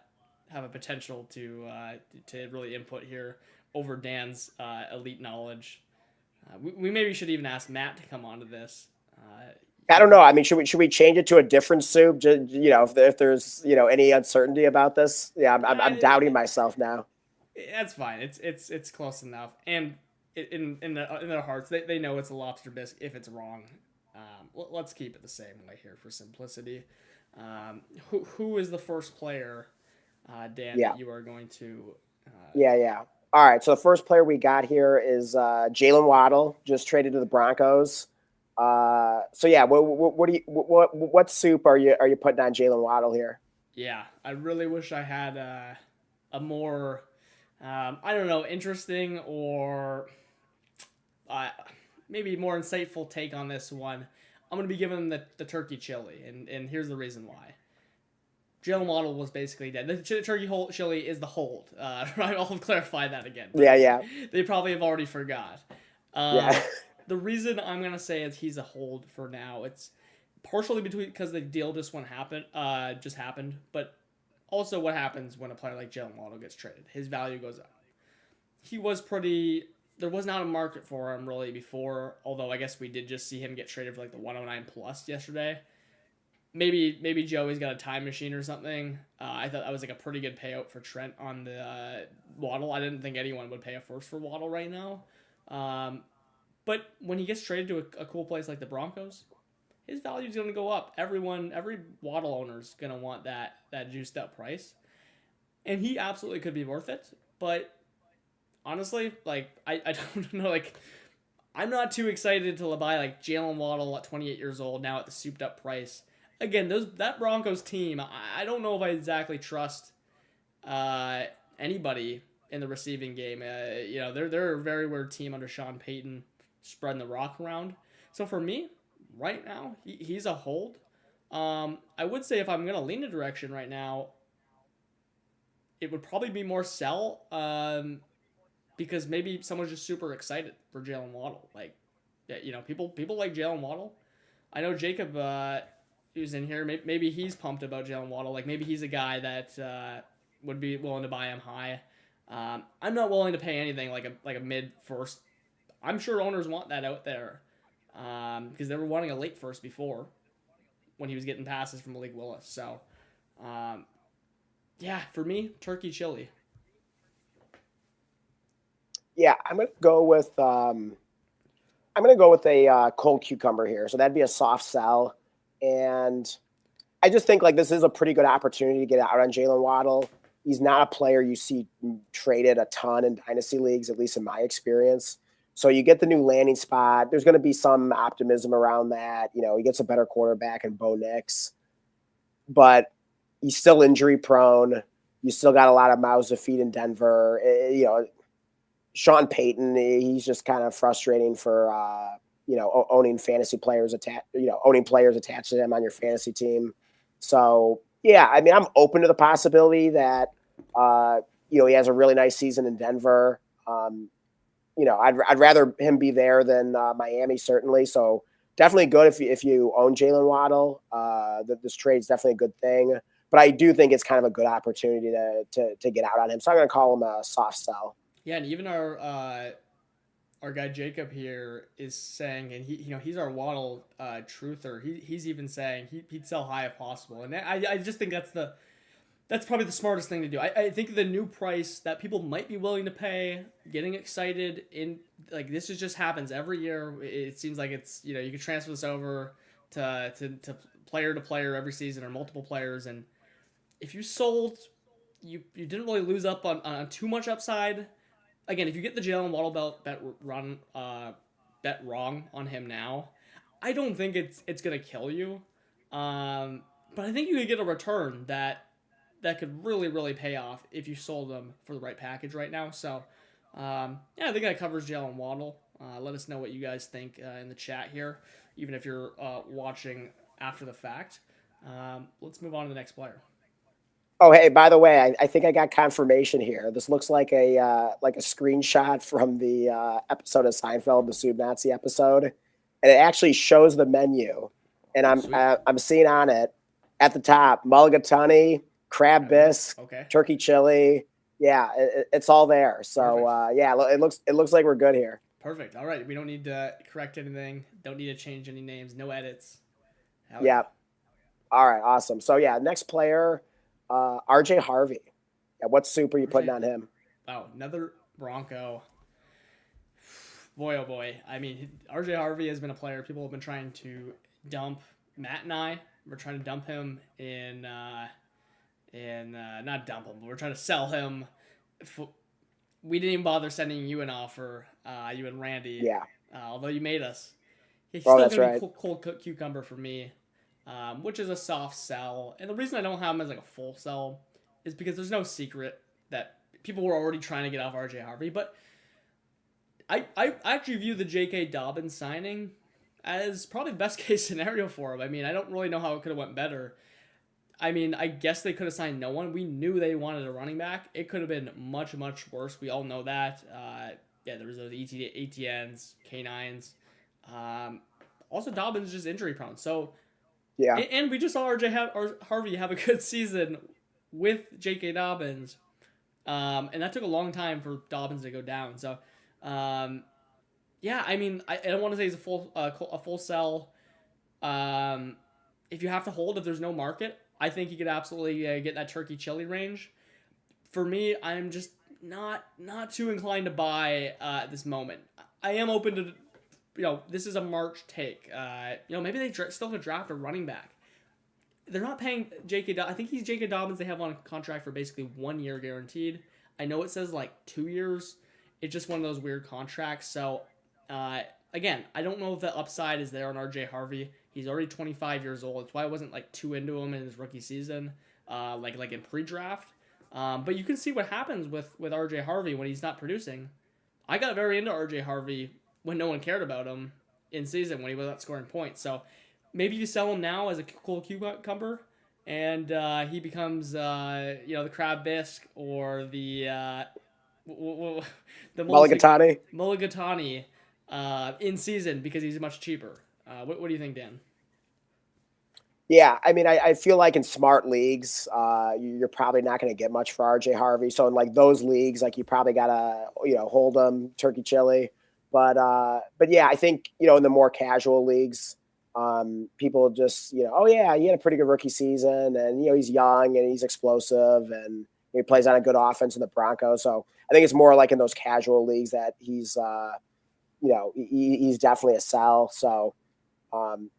have a potential to really input here over Dan's elite knowledge. We maybe should even ask Matt to come onto this. I don't know. I mean, should we change it to a different soup? If there's any uncertainty about this, yeah, I'm doubting myself now. That's fine. It's close enough, and in their hearts, they know it's a lobster bisque if it's wrong. Let's keep it the same way here for simplicity. Who is the first player, Dan, that you are going to? Yeah. All right. So the first player we got here is Jalen Waddle, just traded to the Broncos. So yeah, what soup are you putting on Jalen Waddle here? Yeah, I really wish I had a more, I don't know, interesting or maybe more insightful take on this one. I'm going to be giving him the turkey chili, and here's the reason why. Jalen Waddle was basically dead. The turkey chili is the hold. I'll clarify that again. Yeah. They probably have already forgot. Yeah. The reason I'm going to say is he's a hold for now. It's partially because the deal just happened, but also what happens when a player like Jalen Waddle gets traded. His value goes up. There was not a market for him really before, although I guess we did just see him get traded for like the 109 plus yesterday. Maybe Joey's got a time machine or something. I thought that was like a pretty good payout for Trent on the Waddle. I didn't think anyone would pay a first for Waddle right now. But when he gets traded to a cool place like the Broncos, his value is going to go up. Every Waddle owner is going to want that juiced up price, and he absolutely could be worth it. But honestly, like I don't know, like I'm not too excited to buy like Jalen Waddle at 28 years old now at the souped up price. Again, that Broncos team, I don't know if I exactly trust uh, anybody in the receiving game. They're a very weird team under Sean Payton, spreading the rock around. So for me, right now, he's a hold. I would say if I'm gonna lean a direction right now, it would probably be more sell. Because maybe someone's just super excited for Jalen Waddle. Like, yeah, people like Jalen Waddle. I know Jacob, who's in here, maybe he's pumped about Jalen Waddle. Like, maybe he's a guy that would be willing to buy him high. I'm not willing to pay anything like a mid first. I'm sure owners want that out there because they were wanting a late first before when he was getting passes from Malik Willis. So, yeah, for me, turkey chili. Yeah, I'm gonna go with a cold cucumber here. So that'd be a soft sell, and I just think like this is a pretty good opportunity to get out on Jalen Waddle. He's not a player you see traded a ton in dynasty leagues, at least in my experience. So you get the new landing spot. There's going to be some optimism around that. You know, he gets a better quarterback in Bo Nix, but he's still injury prone. You still got a lot of mouths to feed in Denver. Sean Payton, he's just kind of frustrating for owning fantasy players owning players attached to him on your fantasy team. So yeah, I mean, I'm open to the possibility that he has a really nice season in Denver. I'd rather him be there than Miami, certainly. So definitely good if you own Jalen Waddle. This trade's definitely a good thing, but I do think it's kind of a good opportunity to get out on him. So I'm going to call him a soft sell. Yeah, and even our guy Jacob here is saying, and he's our Waddle truther. He's even saying he'd sell high if possible, and I just think that's probably the smartest thing to do. I think the new price that people might be willing to pay, getting excited in like this just happens every year. It seems like it's you can transfer this over to to player every season or multiple players, and if you sold, you didn't really lose up on too much upside. Again, if you get the Jalen Waddle bet wrong on him now, I don't think it's gonna kill you. But I think you could get a return that could really really pay off if you sold them for the right package right now. So yeah, I think that covers Jalen Waddle. Let us know what you guys think in the chat here, even if you're watching after the fact. Let's move on to the next player. Oh, hey, by the way, I think I got confirmation here. This looks like a screenshot from the episode of Seinfeld, the Sub Nazi episode, and it actually shows the menu. And I'm seeing on it at the top mulligatawny, crab bisque, turkey chili. Yeah, it's all there. So yeah, it looks like we're good here. Perfect. All right, we don't need to correct anything. Don't need to change any names. No edits. Yeah. All right. Awesome. So yeah, next player. RJ Harvey. Yeah, what soup are you putting on him? Wow, another Bronco. Boy, oh boy. I mean, RJ Harvey has been a player people have been trying to dump. Matt and I were trying to dump him in not dump him, but we're trying to sell him. We didn't even bother sending you an offer, you and Randy. Yeah. Although you made us. He's still that's going to right. be cold cucumber for me. Which is a soft sell. And the reason I don't have him as like a full sell is because there's no secret that people were already trying to get off RJ Harvey. But I actually view the J.K. Dobbins signing as probably the best case scenario for him. I mean, I don't really know how it could have went better. I mean, I guess they could have signed no one. We knew they wanted a running back. It could have been much, much worse. We all know that. Yeah, there was those ATNs, K9s. Also, Dobbins is just injury prone. So... Yeah, and we just saw Harvey have a good season with J.K. Dobbins, and that took a long time for Dobbins to go down. So, yeah, I mean, I don't want to say he's a full sell. If you have to hold, if there's no market, I think you could absolutely get that turkey chili range. For me, I'm just not too inclined to buy at this moment. I am open to this is a March take. Maybe they still could draft a running back. They're not paying J.K. I think he's J.K. Dobbins. They have on a contract for basically 1 year guaranteed. I know it says like 2 years. It's just one of those weird contracts. So, uh, again, I don't know if the upside is there on R.J. Harvey. He's already 25 years old. That's why I wasn't like too into him in his rookie season, like in pre-draft. But you can see what happens with R.J. Harvey when he's not producing. I got very into R.J. Harvey when no one cared about him in season when he was not scoring points. So maybe you sell him now as a cool cucumber, and he becomes the crab bisque or the the Mulligatawny. mulligatawny in season because he's much cheaper. What do you think, Dan? Yeah, I mean, I feel like in smart leagues, you're probably not going to get much for RJ Harvey. So in like those leagues, like you probably gotta hold them turkey chili. But yeah, I think in the more casual leagues, people just oh yeah, he had a pretty good rookie season, and he's young and he's explosive, and he plays on a good offense in the Broncos. So I think it's more like in those casual leagues that he's he's definitely a sell. So.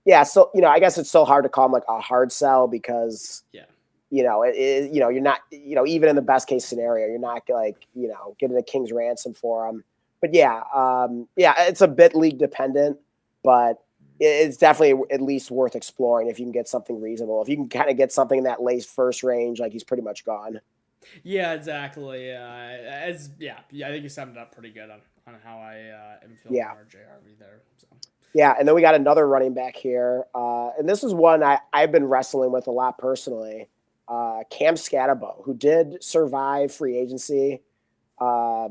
Yeah, so I guess it's still hard to call him like a hard sell because Yeah. you're not even in the best case scenario, you're not like getting a king's ransom for him. But yeah, it's a bit league dependent, but it's definitely at least worth exploring if you can get something reasonable. If you can kind of get something in that late first range, like he's pretty much gone. Yeah, exactly. I think you summed it up pretty good on how I am feeling Yeah. RJ Harvey there. So. Yeah, and then we got another running back here, and this is one I've been wrestling with a lot personally. Cam Scatterbo, who did survive free agency. I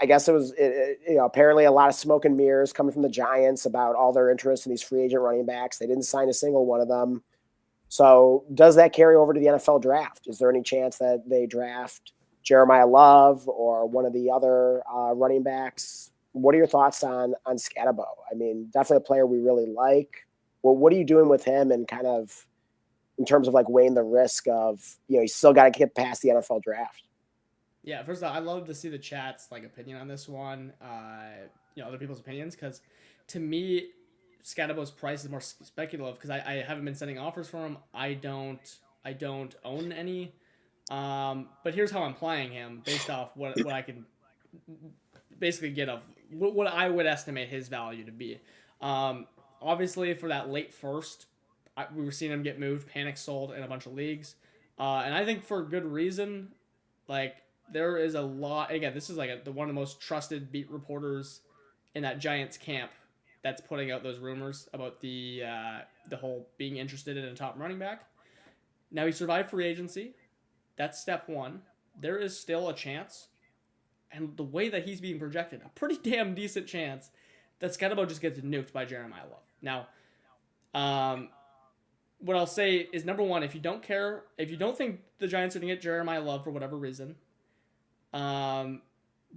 guess it was apparently a lot of smoke and mirrors coming from the Giants about all their interest in these free agent running backs. They didn't sign a single one of them. So does that carry over to the NFL draft? Is there any chance that they draft Jeremiah Love or one of the other running backs? What are your thoughts on Scatterbo? I mean, definitely a player we really like. Well, what are you doing with him and kind of in terms of like weighing the risk of, you still got to get past the NFL draft? Yeah, first of all, I love to see the chat's like opinion on this one. Other people's opinions because to me, Scatterbo's price is more speculative because I haven't been sending offers for him. I don't own any. But here's how I'm playing him based off what I can basically get of what I would estimate his value to be. Obviously, for that late first, we were seeing him get moved, panic sold in a bunch of leagues, and I think for good reason. Like there is a lot. Again, this is like one of the most trusted beat reporters in that Giants camp that's putting out those rumors about the whole being interested in a top running back. Now he survived free agency. That's step one. There is still a chance, and the way that he's being projected, a pretty damn decent chance that Scatterbo just gets nuked by Jeremiah Love. Now, what I'll say is number one, if you don't think the Giants are going to get Jeremiah Love for whatever reason, then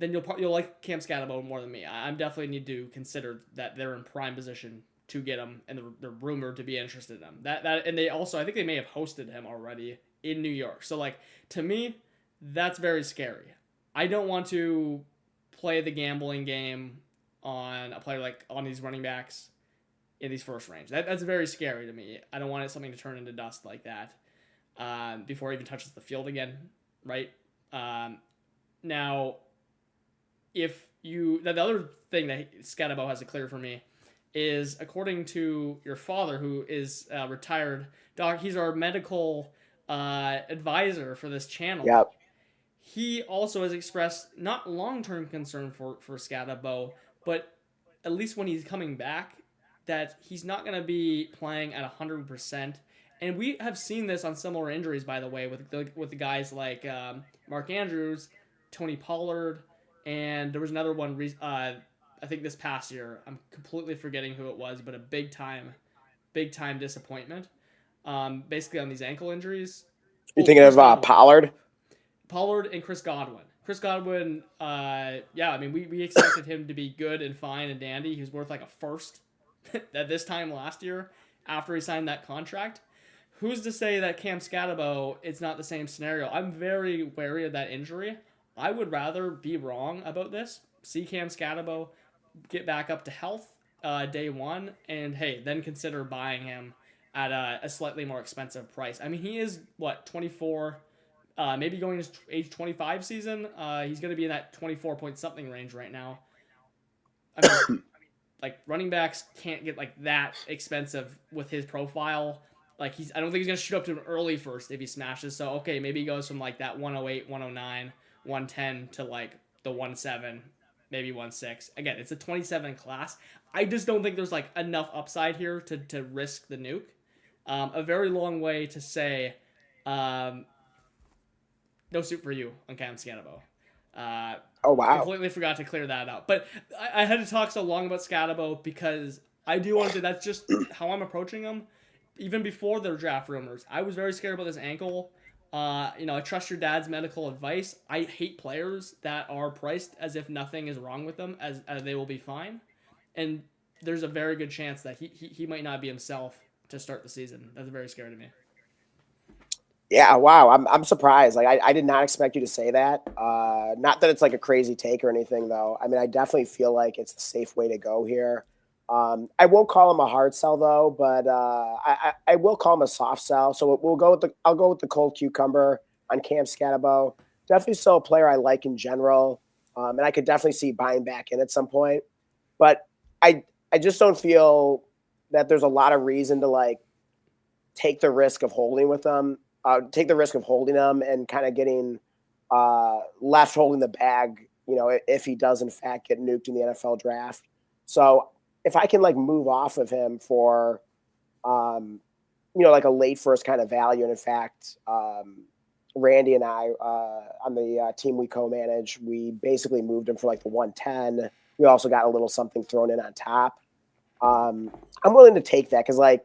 you'll like Cam Scatterbo more than me. I'm definitely need to consider that they're in prime position to get him, and they're rumored to be interested in him. And they also, I think they may have hosted him already in New York. So like to me, that's very scary. I don't want to play the gambling game on a player like on these running backs in these first range. That's very scary to me. I don't want something to turn into dust like that before he even touches the field again, right? Now, the other thing that Scatterbo has to clear for me is, according to your father, who is retired doc, he's our medical advisor for this channel. Yep. He also has expressed not long-term concern for Scatterbo, but at least when he's coming back, that he's not going to be playing at 100%. And we have seen this on similar injuries, by the way, with the guys like Mark Andrews, Tony Pollard, and there was another one, I think this past year. I'm completely forgetting who it was, but a big time disappointment. Basically on these ankle injuries. You're thinking of Pollard? Pollard and Chris Godwin. Chris Godwin, I mean, we expected him to be good and fine and dandy. He was worth like a first at this time last year after he signed that contract. Who's to say that Cam Scatterbo, it's not the same scenario? I'm very wary of that injury. I would rather be wrong about this, see Cam Scatterbo get back up to health day one, and hey, then consider buying him at a slightly more expensive price. I mean, he is what 24, maybe going his age 25 season. He's going to be in that 24 point something range right now. I mean, like running backs can't get like that expensive with his profile. Like I don't think he's gonna shoot up to an early first if he smashes. So okay, maybe he goes from like that 108, 109, 110 to like the 17, maybe 16. Again, it's a 27 class. I just don't think there's like enough upside here to risk the nuke. A very long way to say, um, no suit for you on Cam Scannabo. Uh, Oh wow. Completely forgot to clear that out. But I had to talk so long about Scatabo because I do want to say that's just how I'm approaching him. Even before their draft rumors, I was very scared about this ankle. I trust your dad's medical advice. I hate players that are priced as if nothing is wrong with them, as they will be fine. And there's a very good chance that he might not be himself to start the season. That's very scary to me. Yeah, wow. I'm surprised. Like I did not expect you to say that. Not that it's like a crazy take or anything though. I mean, I definitely feel like it's the safe way to go here. I won't call him a hard sell though, but I will call him a soft sell. So I'll go with the cold cucumber on Cam Scatabo. Definitely still a player I like in general. And I could definitely see buying back in at some point. But I just don't feel that there's a lot of reason to like take the risk of holding with them, take the risk of holding them and kind of getting left holding the bag, if he does in fact get nuked in the NFL draft. So if I can like move off of him for, like a late first kind of value, and in fact, Randy and I on the team we co-manage, we basically moved him for like the 110. We also got a little something thrown in on top. I'm willing to take that because, like,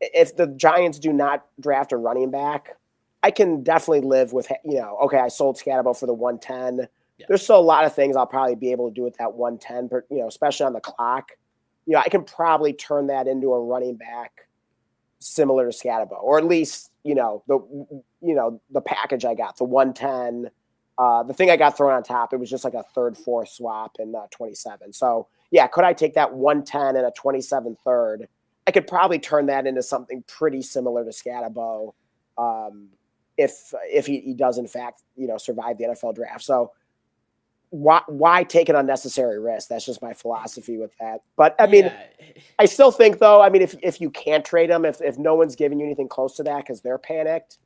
if the Giants do not draft a running back, I can definitely live with, okay, I sold Scatabo for the 110. Yeah. There's still a lot of things I'll probably be able to do with that 110, but, especially on the clock. I can probably turn that into a running back similar to Scatabo, or at least, the package I got, the 110. The thing I got thrown on top, it was just like a third, fourth swap in 27. So, yeah, could I take that 110 and a 27 third? I could probably turn that into something pretty similar to Scatabo if he does, in fact, survive the NFL draft. So why take an unnecessary risk? That's just my philosophy with that. But, I mean, I still think, though, I mean, if you can't trade them, if no one's giving you anything close to that because they're panicked,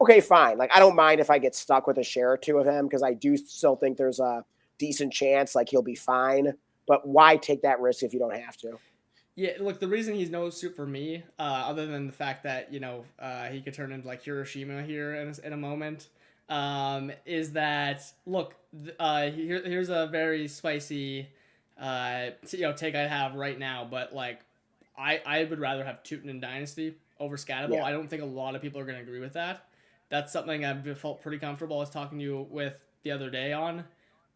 okay, fine. Like, I don't mind if I get stuck with a share or two of him because I do still think there's a decent chance like he'll be fine. But why take that risk if you don't have to? Yeah, look, the reason he's no suit for me, other than the fact that, he could turn into like Hiroshima here in a moment, is that, look, here's a very spicy, take I have right now, but like, I would rather have Tootin in Dynasty over Scatable. Yeah. I don't think a lot of people are going to agree with that. That's something I felt pretty comfortable. I was talking to you with the other day on.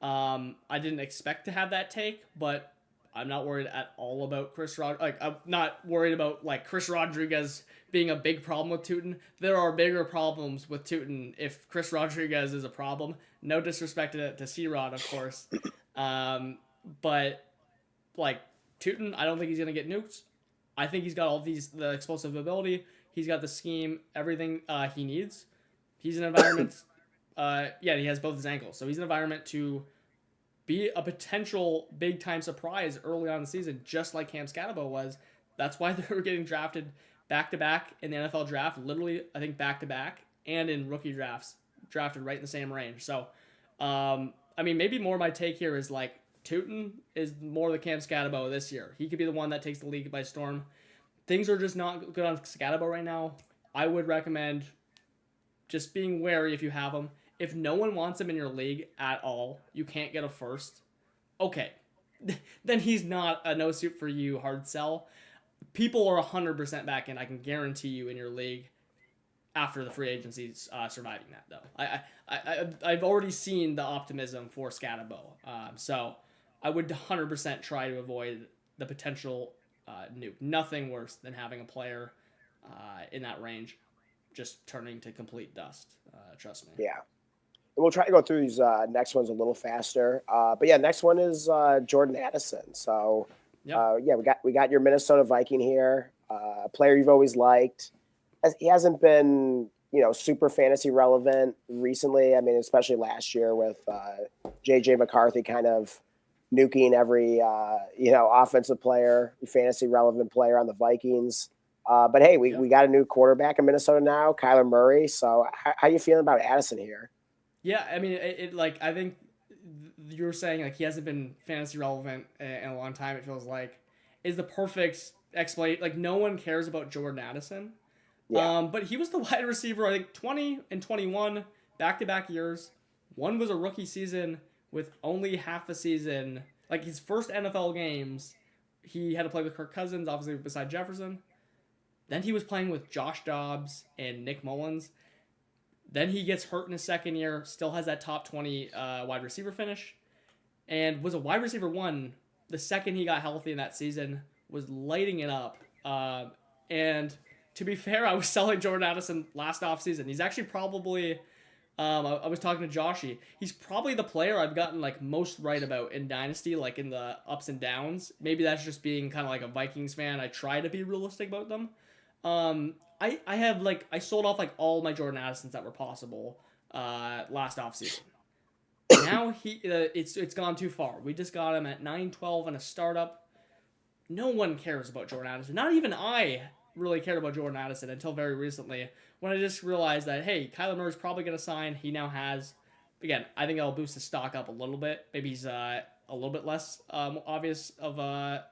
I didn't expect to have that take, but I'm not worried at all about I'm not worried about like Chris Rodriguez being a big problem with Tootin. There are bigger problems with Tootin if Chris Rodriguez is a problem. No disrespect to C-Rod, of course. But like Tootin, I don't think he's gonna get nuked. I think he's got all the explosive ability. He's got the scheme, everything he needs. He's an environment. He has both his ankles, so he's an environment to be a potential big-time surprise early on in the season, just like Cam Scatabo was. That's why they were getting drafted back-to-back in the NFL draft, literally, I think, back-to-back, and in rookie drafts, drafted right in the same range. So, I mean, maybe more my take here is, like, Tootin is more the Cam Scatabo this year. He could be the one that takes the league by storm. Things are just not good on Scatabo right now. I would recommend just being wary if you have him. If no one wants him in your league at all, you can't get a first, okay, then he's not a no suit for you hard sell. People are 100% back in, I can guarantee you, in your league after the free agency's surviving that, though. I've already seen the optimism for Scatabo, so I would 100% try to avoid the potential nuke. Nothing worse than having a player in that range just turning to complete dust. Trust me. Yeah. And we'll try to go through these next ones a little faster. But yeah, next one is Jordan Addison. So Yep. yeah, we got your Minnesota Viking here, a player you've always liked. He hasn't been super fantasy relevant recently. I mean, especially last year with JJ McCarthy kind of nuking every offensive player, fantasy relevant player on the Vikings. But hey, we, Yep. we got a new quarterback in Minnesota now, Kyler Murray. So how you feeling about Addison here? Yeah, I mean, like I think you were saying like he hasn't been fantasy relevant in a long time. It feels like is the perfect explanation. Like no one cares about Jordan Addison. Yeah, But he was the wide receiver. I think 20 and 21 back-to-back years. One was a rookie season with only half a season. Like his first NFL games, he had to play with Kirk Cousins, obviously beside Jefferson. Then he was playing with Josh Dobbs and Nick Mullins. Then he gets hurt in his second year, still has that top 20 wide receiver finish, and was a wide receiver one the second he got healthy in that season, was lighting it up. And to be fair, I was selling Jordan Addison last offseason. He's actually probably, I was talking to Joshy, he's probably the player I've gotten like most right about in Dynasty, like in the ups and downs. Maybe that's just being kind of like a Vikings fan. I try to be realistic about them. I have like I sold off like all my Jordan Addisons that were possible last offseason. Now it's gone too far. We just got him at 9-12 in a startup. No one cares about Jordan Addison. Not even I really cared about Jordan Addison until very recently when I just realized that hey, Kyler Murray's probably going to sign. He now has. Again, I think I'll boost his stock up a little bit. Maybe he's a little bit less obvious of a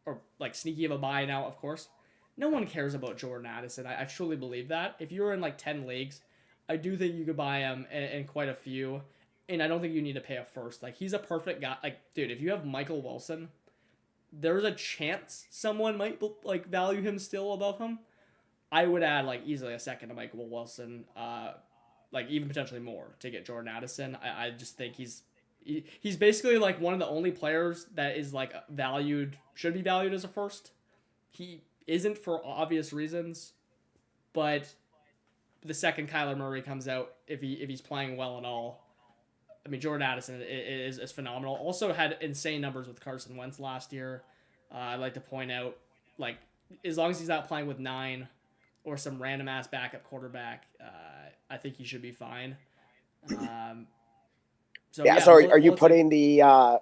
or like sneaky of a buy now. Of course, no one cares about Jordan Addison. I truly believe that. If you're in like 10 leagues, I do think you could buy him in quite a few. And I don't think you need to pay a first. Like he's a perfect guy. Like, dude, if you have Michael Wilson, there's a chance someone might like value him still above him. I would add like easily a second to Michael Wilson, like even potentially more to get Jordan Addison. I just think he's basically like one of the only players that is like valued should be valued as a first. He isn't for obvious reasons, but the second Kyler Murray comes out, if he's playing well at all, I mean, Jordan Addison is phenomenal. Also had insane numbers with Carson Wentz last year. I'd like to point out, like, as long as he's not playing with 9 or some random ass backup quarterback, I think he should be fine. Um, so yeah. yeah, So are you it's like putting the are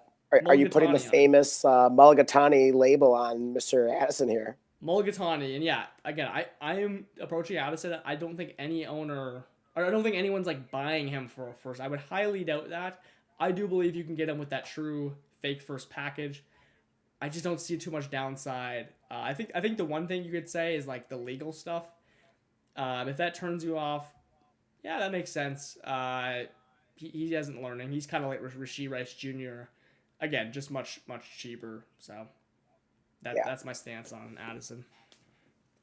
you putting the Mulligatawny on him. famous Mulligatawny label on Mr. Addison here? Mulligatawny, and yeah, again, I am approaching Addison. I don't think any owner, or I don't think anyone's like buying him for a first. I would highly doubt that. I do believe you can get him with that true fake first package. I just don't see too much downside. I think the one thing you could say is like the legal stuff. If that turns you off, yeah, that makes sense. He hasn't learning. He's kind of like Rasheed Rice Jr. Again, just much cheaper. So Yeah, that's my stance on Addison.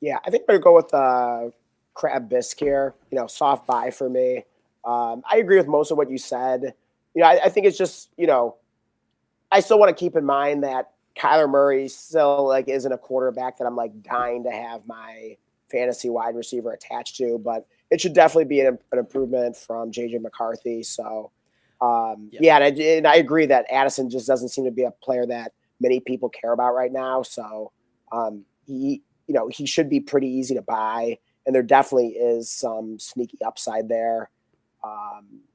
yeah. I think I'm gonna go with Crab Bisque here. Soft buy for me. I agree with most of what you said. I think it's just I still want to keep in mind that Kyler Murray still like isn't a quarterback that I'm like dying to have my fantasy wide receiver attached to, but it should definitely be an improvement from JJ McCarthy. So Yep. yeah, and I agree that Addison just doesn't seem to be a player that many people care about right now. So he should be pretty easy to buy, and there definitely is some sneaky upside there.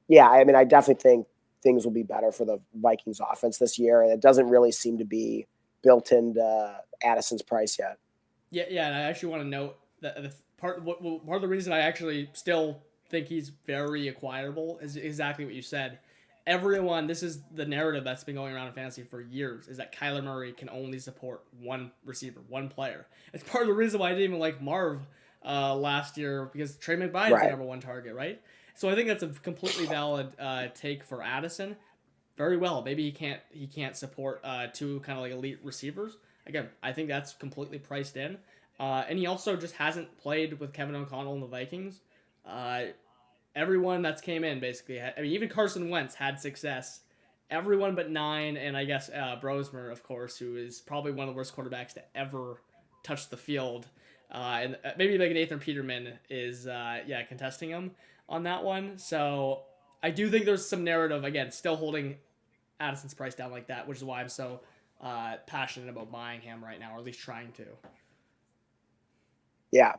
Yeah, I mean, I definitely think things will be better for the Vikings offense this year, and it doesn't really seem to be built into Addison's price yet. Yeah, and I actually want to note that the part of the reason I actually still think he's very acquirable is exactly what you said. Everyone, this is the narrative that's been going around in fantasy for years, is that Kyler Murray can only support one receiver, one player. It's part of the reason why I didn't even like Marv last year because Trey McBride's the Right. number one target, right? So I think that's a completely valid take for Addison. Very well. Maybe he can't support two kind of like elite receivers. Again, I think that's completely priced in. And he also just hasn't played with Kevin O'Connell and the Vikings. Uh, Everyone that's came in basically, I mean, even Carson Wentz had success. Everyone but 9, and I guess Brosmer, of course, who is probably one of the worst quarterbacks to ever touch the field. And maybe like Nathan Peterman is, contesting him on that one. So I do think there's some narrative again, still holding Addison's price down like that, which is why I'm so passionate about buying him right now, or at least trying to. Yeah.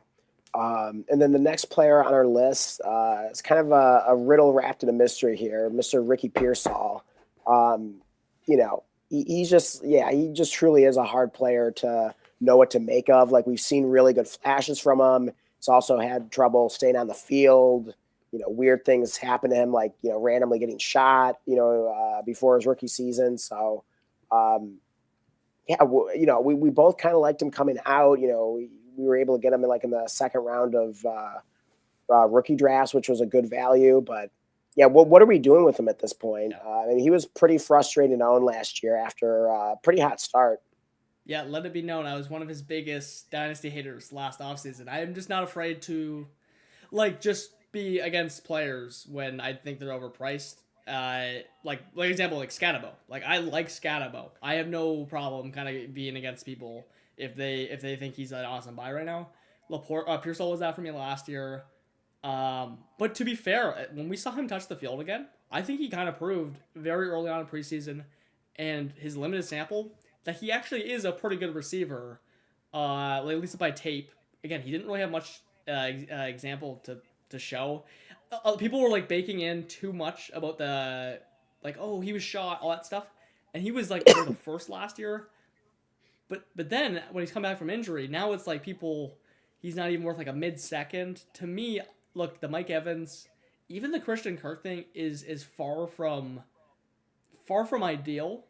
And then the next player on our list is kind of a riddle wrapped in a mystery here, Mr. Ricky Pearsall. You know, he's just, yeah, he just truly is a hard player to know what to make of. Like we've seen really good flashes from him. He's also had trouble staying on the field. You know, weird things happen to him, like, you know, randomly getting shot, you know, before his rookie season. So, yeah, you know, we both kind of liked him coming out. You know, we were able to get him in the second round of rookie drafts, which was a good value. But yeah, what are we doing with him at this point? I mean, he was pretty frustrating to own last year after a pretty hot start. Yeah, let it be known, I was one of his biggest dynasty haters last offseason. I am just not afraid to just be against players when I think they're overpriced. Like example, like Scatabo. Like I like Scatabo. I have no problem kind of being against people if they think he's an awesome buy right now. Laporte, Pearsall was that for me last year. But to be fair, when we saw him touch the field again, I think he kind of proved very early on in preseason and his limited sample that he actually is a pretty good receiver. At least by tape. Again, he didn't really have much example to show. People were like baking in too much about the oh, he was shot, all that stuff, and he was like the first last year. But then when he's come back from injury, now it's like he's not even worth like a mid-second. To me, look, the Mike Evans, even the Christian Kirk thing is far from ideal,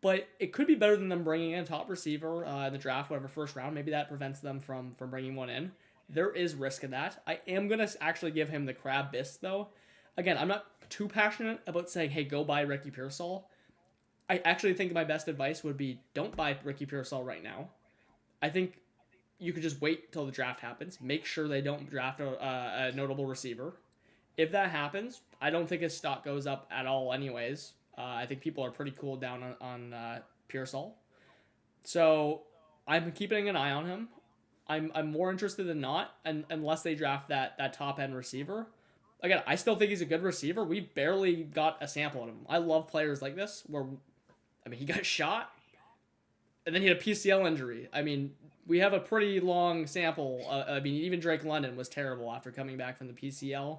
but it could be better than them bringing in a top receiver in the draft, whatever, first round. Maybe that prevents them from bringing one in. There is risk in that. I am going to actually give him the crab bisque, though. Again, I'm not too passionate about saying, hey, go buy Ricky Pearsall. I actually think my best advice would be don't buy Ricky Pearsall right now. I think you could just wait till the draft happens. Make sure they don't draft a notable receiver. If that happens, I don't think his stock goes up at all anyways. I think people are pretty cooled down on Pearsall. So I'm keeping an eye on him. I'm more interested than not, and unless they draft that top end receiver. Again, I still think he's a good receiver. We barely got a sample of him. I love players like this where, I mean, he got shot, and then he had a PCL injury. I mean, we have a pretty long sample. I mean, even Drake London was terrible after coming back from the PCL.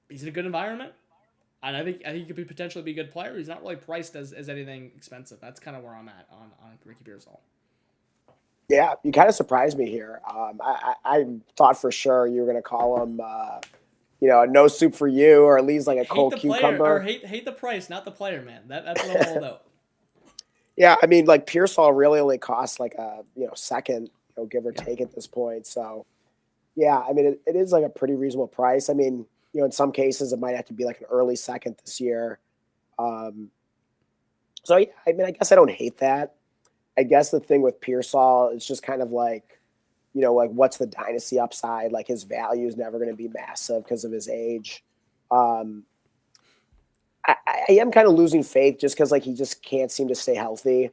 He's in a good environment, and I think he could potentially be a good player. He's not really priced as anything expensive. That's kind of where I'm at on Ricky Pearsall. Yeah, you kind of surprised me here. I thought for sure you were going to call him, you know, a no soup for you, or at least like a cold cucumber. Or hate the price, not the player, man. That's what I'm all about. Yeah, I mean, like Pearsall really only costs like a second, give or take at this point. So, yeah, I mean, it is like a pretty reasonable price. I mean, in some cases it might have to be like an early second this year. So yeah, I mean, I guess I don't hate that. I guess the thing with Pearsall is just kind of like, like what's the dynasty upside? Like his value is never going to be massive because of his age. I am kind of losing faith just because like he just can't seem to stay healthy.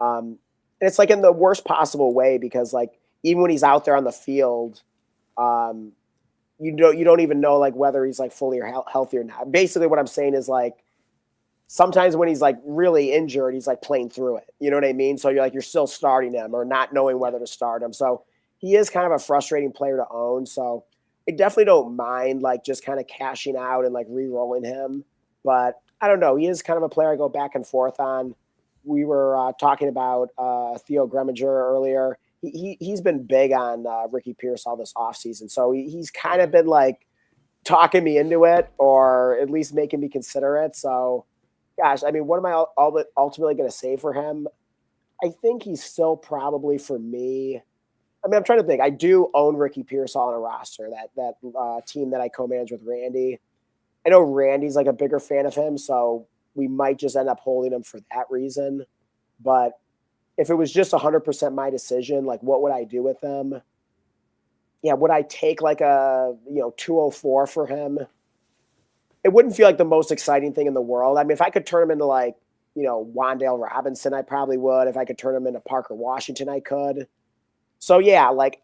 And it's like in the worst possible way because like even when he's out there on the field, you don't even know like whether he's like fully or healthy or not. Basically, what I'm saying is like sometimes when he's like really injured, he's like playing through it. You know what I mean? So you're still starting him or not knowing whether to start him. So he is kind of a frustrating player to own. So I definitely don't mind like just kind of cashing out and like re-rolling him. But I don't know. He is kind of a player I go back and forth on. We were talking about Theo Greminger earlier. He's been big on Ricky Pearsall this offseason. So he's kind of been like talking me into it or at least making me consider it. So, gosh, I mean, what am I ultimately going to say for him? I think he's still probably for me. I mean, I'm trying to think. I do own Ricky Pearsall on a roster, that team that I co-manage with Randy. I know Randy's like a bigger fan of him, so we might just end up holding him for that reason. But if it was just 100% my decision, like what would I do with him? Yeah, would I take like a 204 for him? It wouldn't feel like the most exciting thing in the world. I mean, if I could turn him into like, Wan'Dale Robinson, I probably would. If I could turn him into Parker Washington, I could. So yeah, like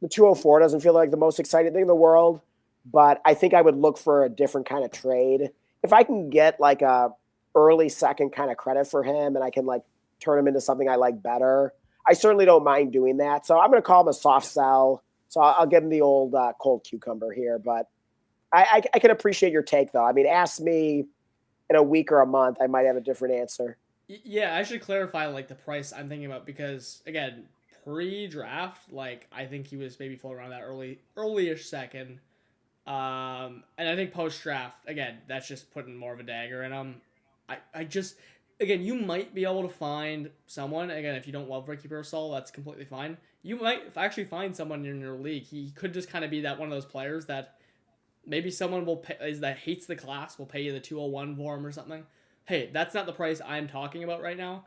the 204 doesn't feel like the most exciting thing in the world, but I think I would look for a different kind of trade. If I can get like a early second kind of credit for him and I can like turn him into something I like better, I certainly don't mind doing that. So I'm going to call him a soft sell. So I'll give him the old cold cucumber here. But I can appreciate your take, though. I mean, ask me in a week or a month, I might have a different answer. Yeah, I should clarify like the price I'm thinking about because again, pre-draft, like I think he was maybe floating around that early-ish second. And I think post-draft, again, that's just putting more of a dagger in him. I just again, you might be able to find someone. Again, if you don't love Ricky Pearsall, that's completely fine. You might actually find someone in your league. He could just kind of be that one of those players that maybe someone will pay is that hates the class will pay you the 201 for him or something. Hey, that's not the price I'm talking about right now.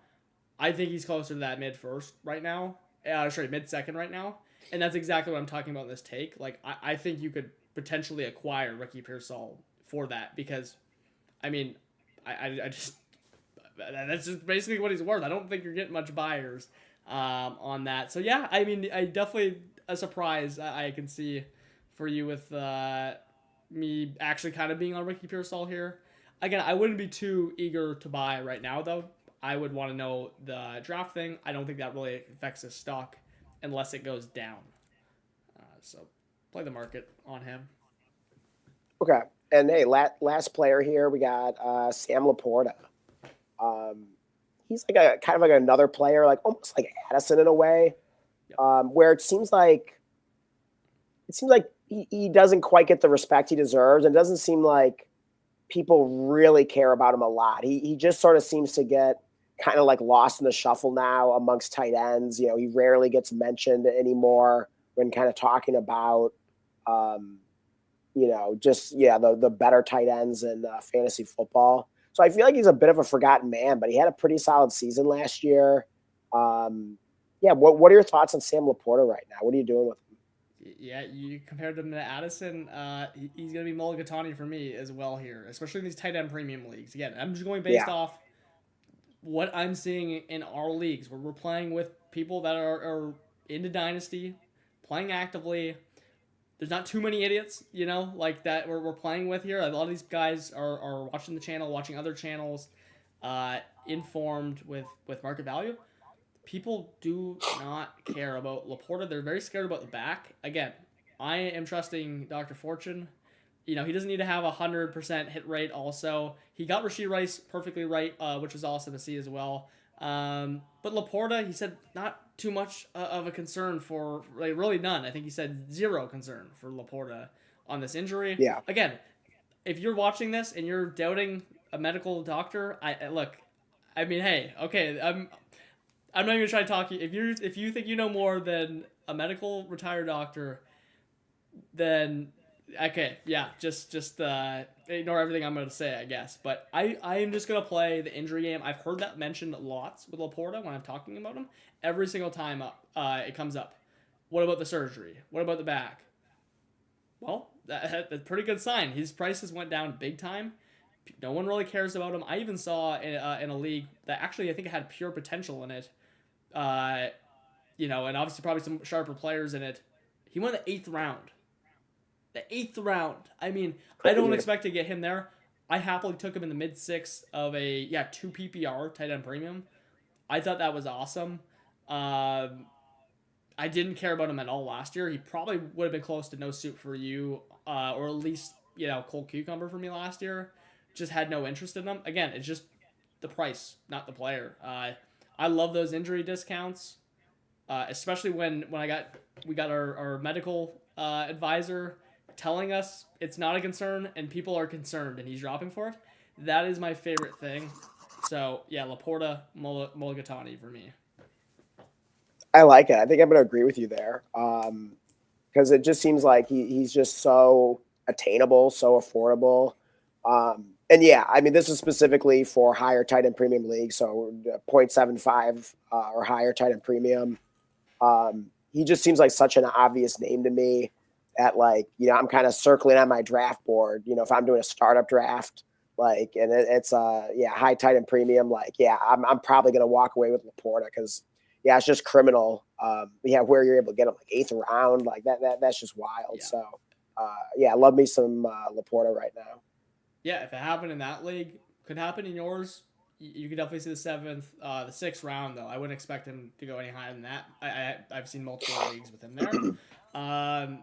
I think he's closer to that mid first right now. Sorry, mid second right now, and that's exactly what I'm talking about in this take. Like I think you could potentially acquire Ricky Pearsall for that because, I mean, I just that's just basically what he's worth. I don't think you're getting much buyers on that. So yeah, I mean, I definitely a surprise I can see for you with me actually kind of being on Ricky Pearsall here. Again, I wouldn't be too eager to buy right now though. I would want to know the draft thing. I don't think that really affects his stock unless it goes down. So play the market on him. Okay. And hey, last player here, we got Sam Laporta. Um, he's like a kind of like another player, like almost like Addison in a way, Yep. where it seems like he doesn't quite get the respect he deserves, and it doesn't seem like people really care about him a lot. He just sort of seems to get kind of like lost in the shuffle now amongst tight ends. You know, he rarely gets mentioned anymore when kind of talking about, just the better tight ends in fantasy football. So I feel like he's a bit of a forgotten man, but he had a pretty solid season last year. What are your thoughts on Sam Laporta right now? What are you doing with him? Yeah, you compared him to Addison. He's gonna be Mulligatawny for me as well here, especially in these tight end premium leagues. Again, I'm just going based Yeah. off what I'm seeing in our leagues where we're playing with people that are into Dynasty, playing actively. There's not too many idiots, like that we're playing with here. A lot of these guys are watching the channel, watching other channels, informed with market value. People do not care about Laporta. They're very scared about the back. Again, I am trusting Dr. Fortune. He doesn't need to have 100% hit rate also. He got Rashid Rice perfectly right, which was awesome to see as well. But Laporta, he said not too much of a concern for, like, really none. I think he said zero concern for Laporta on this injury. Yeah. Again, if you're watching this and you're doubting a medical doctor, look, I mean, hey, okay, I'm not even trying to talk you. If you think you know more than a medical retired doctor, then okay, yeah, just ignore everything I'm gonna say, I guess. But I am just gonna play the injury game. I've heard that mentioned lots with Laporta when I'm talking about him. Every single time it comes up. What about the surgery? What about the back? Well, that's a pretty good sign. His prices went down big time. No one really cares about him. I even saw in a league that actually I think it had pure potential in it. And obviously probably some sharper players in it. He went the 8th round. The 8th round. I mean, I don't expect to get him there. I happily took him in the mid 6th of a 2 PPR tight end premium. I thought that was awesome. I didn't care about him at all last year. He probably would have been close to no suit for you, or at least cold cucumber for me last year. Just had no interest in him. Again, it's just the price, not the player. I love those injury discounts, especially when we got our medical advisor telling us it's not a concern and people are concerned and he's dropping for it. That is my favorite thing. So yeah, Laporta, Mulligatawny for me. I like it. I think I'm going to agree with you there, because it just seems like he's just so attainable, so affordable. And yeah, I mean, this is specifically for higher tight end premium league, so 0.75 or higher tight end premium. He just seems like such an obvious name to me that, like, I'm kind of circling on my draft board, if I'm doing a startup draft, like, and it's high tight end premium, like, I'm probably going to walk away with Laporta because, it's just criminal. Where you're able to get him like 8th round, like that's just wild. Yeah. So, yeah, I love me some Laporta right now. Yeah, if it happened in that league, could happen in yours. You could definitely see the sixth round though. I wouldn't expect him to go any higher than that. I've seen multiple leagues with him there. Um,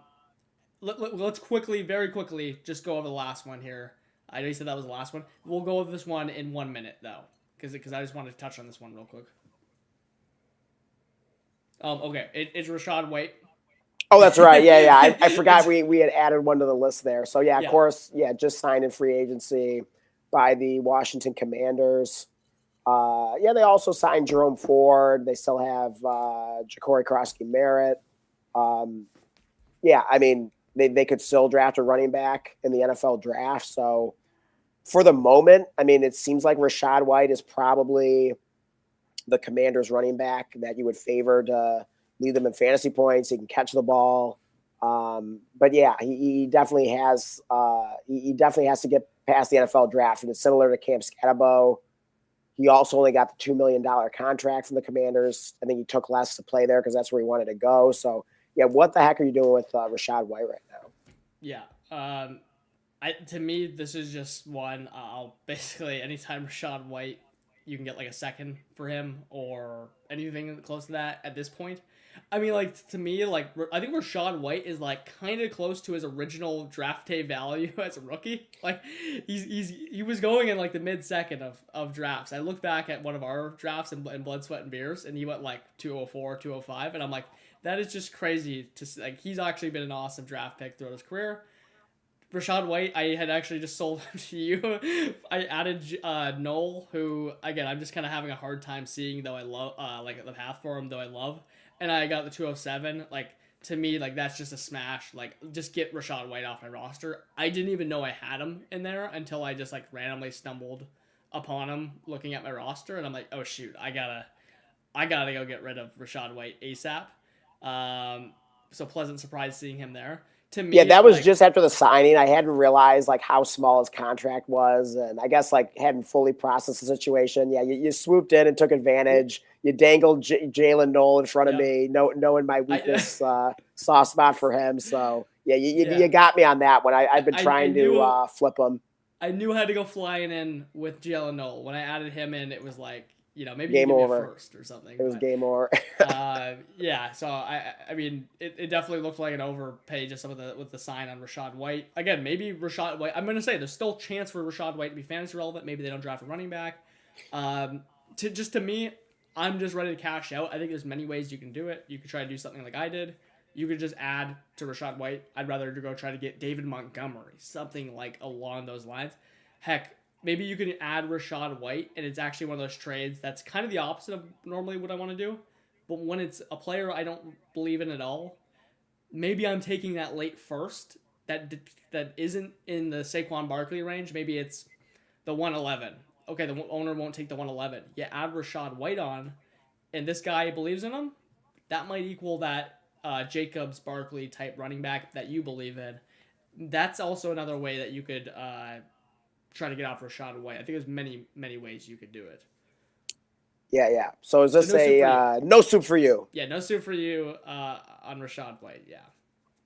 let's quickly, very quickly, just go over the last one here. I know you said that was the last one. We'll go over this one in 1 minute though, because I just wanted to touch on this one real quick. Okay, it's Rashad White. Oh, that's right. Yeah, yeah. I forgot It's we had added one to the list there. So yeah, of yeah, course, yeah, just signed in free agency by the Washington Commanders. Yeah, they also signed Jerome Ford. They still have Ja'Cory Krosky Merritt. Um, yeah, I mean, they could still draft a running back in the NFL draft. So for the moment, I mean, it seems like Rashad White is probably the Commanders running back that you would favor to lead them in fantasy points. He can catch the ball. But yeah, he definitely has he definitely has to get past the NFL draft. And it's similar to Cam Scatabo. He also only got the $2 million contract from the Commanders. I think he took less to play there because that's where he wanted to go. So yeah, what the heck are you doing with Rashad White right now? yeah. To me, this is just one. I'll basically anytime Rashad White, you can get like a second for him or anything close to that at this point. I mean, like to me, like I think Rashad White is like kind of close to his original draft day value as a rookie. Like he was going in like the mid second of drafts. I looked back at one of our drafts in Blood, Sweat, and Beers, and he went like 204, 205, and I'm like, that is just crazy to like. He's actually been an awesome draft pick throughout his career. Rashad White, I had actually just sold him to you. I added Noel, who again I'm just kind of having a hard time seeing, though I love like the path for him, though I love, and I got the 207. Like to me, like that's just a smash. Like just get Rashad White off my roster. I didn't even know I had him in there until I just like randomly stumbled upon him looking at my roster, and I'm like, oh shoot, I gotta go get rid of Rashad White ASAP. So pleasant surprise seeing him there. To Yeah, me, that was like just after the signing. I hadn't realized like how small his contract was, and I guess like hadn't fully processed the situation. Yeah, you swooped in and took advantage. You dangled Jalen Noel in front of yeah, me, knowing my I weakness, soft spot for him. So yeah, you yeah, got me on that one. I've been I trying to knew flip him. I knew how to go flying in with Jalen Noel. When I added him in, it was like, maybe you Game give me a over. first or something. It was But game over. yeah, so I mean, it definitely looked like an overpay just with the sign on Rashad White. Again, maybe Rashad White. I'm gonna say there's still a chance for Rashad White to be fantasy relevant. Maybe they don't draft a running back. To me, I'm just ready to cash out. I think there's many ways you can do it. You could try to do something like I did. You could just add to Rashad White. I'd rather go try to get David Montgomery, something like along those lines. Heck, maybe you can add Rashad White, and it's actually one of those trades that's kind of the opposite of normally what I want to do. But when it's a player I don't believe in at all, maybe I'm taking that late first. That isn't in the Saquon Barkley range. Maybe it's the 111. Okay, the owner won't take the 111. You add Rashad White on, and this guy believes in him. That might equal that Jacobs Barkley type running back that you believe in. That's also another way that you could try to get out Rashad White. I think there's many ways you could do it. Yeah, yeah. So is So this no soup for you. no soup for you? Yeah, no soup for you on Rashad White. Yeah.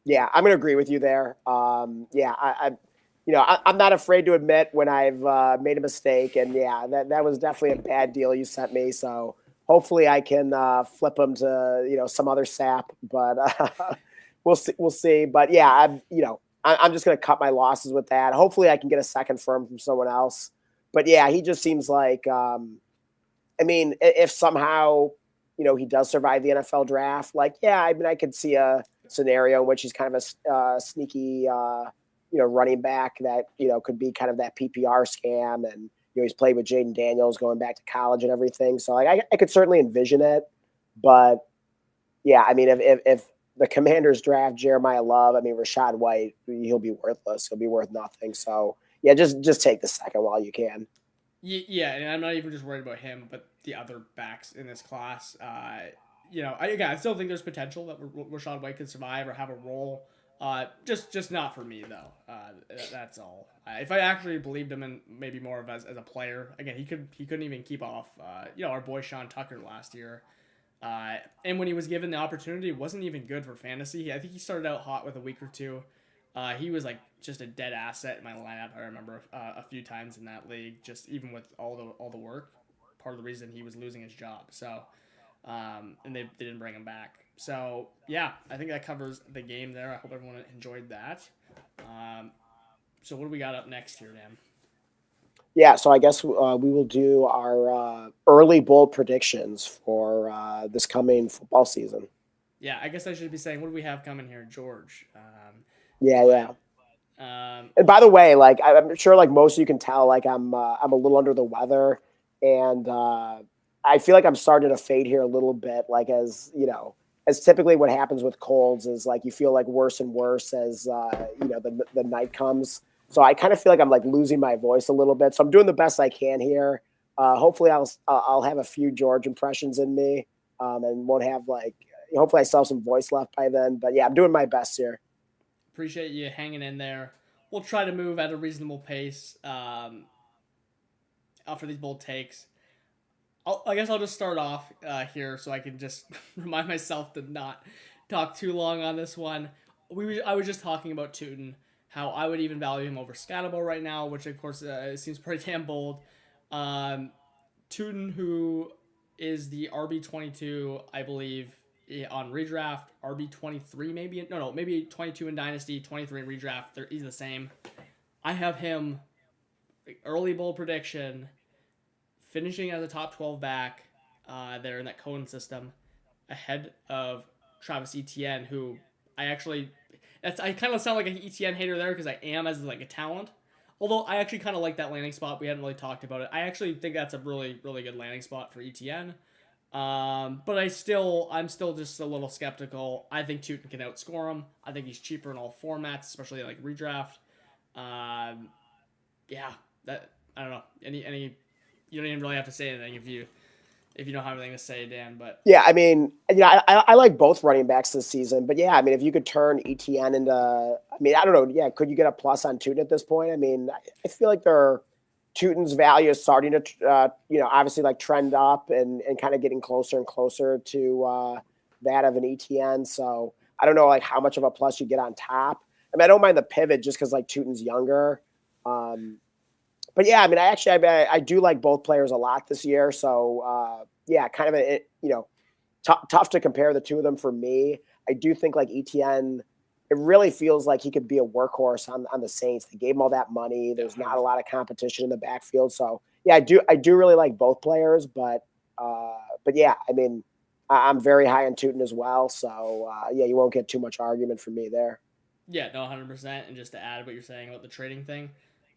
Yeah, I'm gonna agree with you there. Yeah, I'm not afraid to admit when I've made a mistake, and yeah, that was definitely a bad deal you sent me. So hopefully I can flip them to some other sap, but we'll see. We'll see. But yeah, I'm just gonna cut my losses with that. Hopefully I can get a second firm from someone else. But yeah, he just seems like. I mean, if somehow he does survive the NFL draft, like yeah, I mean I could see a scenario in which he's kind of a sneaky running back that could be kind of that PPR scam, and he's played with Jaden Daniels going back to college and everything. So like I could certainly envision it, but yeah, I mean if the Commanders draft Jeremiah Love, I mean Rashad White, he'll be worthless. He'll be worth nothing. So yeah, just take the second while you can. Yeah, and I'm not even just worried about him, but the other backs in this class. I still think there's potential that Rashad White could survive or have a role. Just not for me though. That's all. If I actually believed him in maybe more of as a player, again, he couldn't even keep off. Our boy Sean Tucker last year. And when he was given the opportunity, it wasn't even good for fantasy. I think he started out hot with a week or two. He was like just a dead asset in my lineup. I remember a few times in that league, just even with all the work. Part of the reason he was losing his job. So, and they didn't bring him back. So yeah, I think that covers the game there. I hope everyone enjoyed that. Um, so what do we got up next here, Dan? Yeah, so I guess we will do our early bold predictions for this coming football season. Yeah, I guess I should be saying what do we have coming here, George? Yeah, yeah. But And by the way, like I'm sure, like most of you can tell, like I'm a little under the weather, and I feel like I'm starting to fade here a little bit. Like as typically what happens with colds is like you feel like worse and worse as the night comes. So I kind of feel like I'm like losing my voice a little bit. So I'm doing the best I can here. Hopefully I'll have a few George impressions in me, and won't have like hopefully I still have some voice left by then. But yeah, I'm doing my best here. appreciate you hanging in there. We'll try to move at a reasonable pace for these bold takes. I guess I'll just start off here so I can just remind myself to not talk too long on this one. I was just talking about Tootin, how I would even value him over Scatterbo right now, which of course seems pretty damn bold. Um, Tootin, who is the RB22, I believe, on redraft, RB23 maybe. No, maybe 22 in Dynasty, 23 in redraft. He's the same. I have him early bold prediction finishing as a top 12 back there in that Cohen system ahead of Travis Etienne, who I kind of sound like an Etienne hater there because I am as like a talent. Although I actually kind of like that landing spot. We hadn't really talked about it. I actually think that's a really, really good landing spot for Etienne. But I'm still just a little skeptical. I think Tootin can outscore him. I think he's cheaper in all formats, especially like redraft. Um, yeah, that I don't know. Any you don't even really have to say anything if you don't have anything to say, Dan. But Yeah, I mean, I like both running backs this season, but yeah, I mean, if you could turn ETN into, I mean, I don't know, yeah, could you get a plus on Tootin at this point? I mean, I feel like Tootin's value is starting to, obviously like trend up and kind of getting closer and closer to that of an ETN. So I don't know like how much of a plus you get on top. I mean, I don't mind the pivot just because like Tootin's younger. But yeah, I mean, I do like both players a lot this year. So yeah, kind of tough to compare the two of them for me. I do think like ETN, it really feels like he could be a workhorse on the Saints. They gave him all that money. There's not a lot of competition in the backfield. So yeah, I do really like both players, but yeah, I mean, I'm very high on Tootin as well. So yeah, you won't get too much argument from me there. yeah, no, 100%. And just to add what you're saying about the trading thing,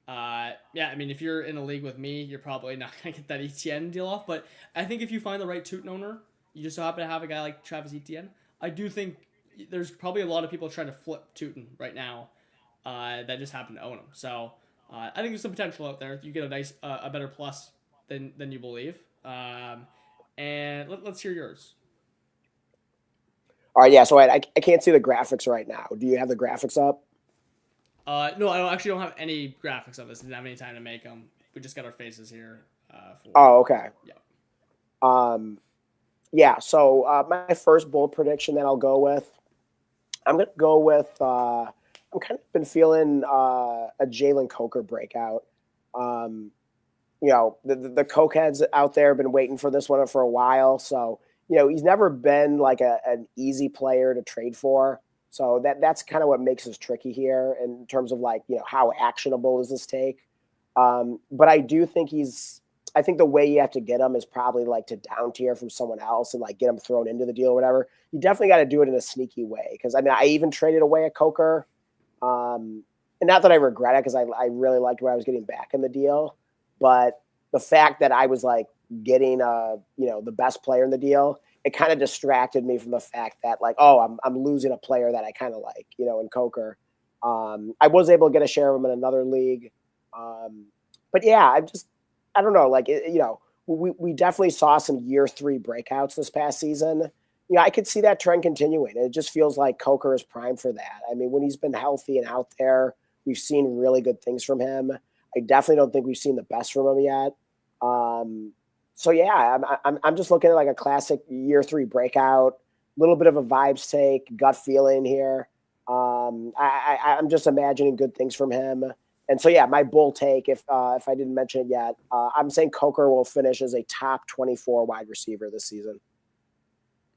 yeah, I mean, if you're in a league with me, you're probably not gonna get that ETN deal off. But I think if you find the right Tootin owner, you just so happen to have a guy like Travis Etienne. I do think there's probably a lot of people trying to flip Tootin right now that just happen to own him. So I think there's some potential out there. You get a better plus than you believe. And let's hear yours. All right, yeah. So I can't see the graphics right now. Do you have the graphics up? No, actually don't have any graphics of this. Didn't have any time to make them. We just got our faces here. Oh, okay. Yeah. Yeah. So my first bold prediction that I'll go with, I'm gonna go with. I'm kind of been feeling a Jalen Coker breakout. Um, the cokeheads out there have been waiting for this one for a while. So he's never been like an easy player to trade for. So that's kind of what makes this tricky here in terms of like how actionable is this take. But I do think I think the way you have to get him is probably like to down tier from someone else and like get him thrown into the deal or whatever. You definitely got to do it in a sneaky way. Because I mean, I even traded away a Coker, and not that I regret it because I really liked what I was getting back in the deal, but the fact that I was like getting the best player in the deal, it kind of distracted me from the fact that like, oh, I'm losing a player that I kind of like, in Coker. I was able to get a share of him in another league. But yeah, I don't know, like, we definitely saw some year 3 breakouts this past season. I could see that trend continuing. It just feels like Coker is primed for that. I mean, when he's been healthy and out there, we've seen really good things from him. I definitely don't think we've seen the best from him yet. So yeah, I'm just looking at like a classic year 3 breakout, little bit of a vibes take, gut feeling here. I'm just imagining good things from him. And so, yeah, my bull take, if I didn't mention it yet, I'm saying Coker will finish as a top 24 wide receiver this season.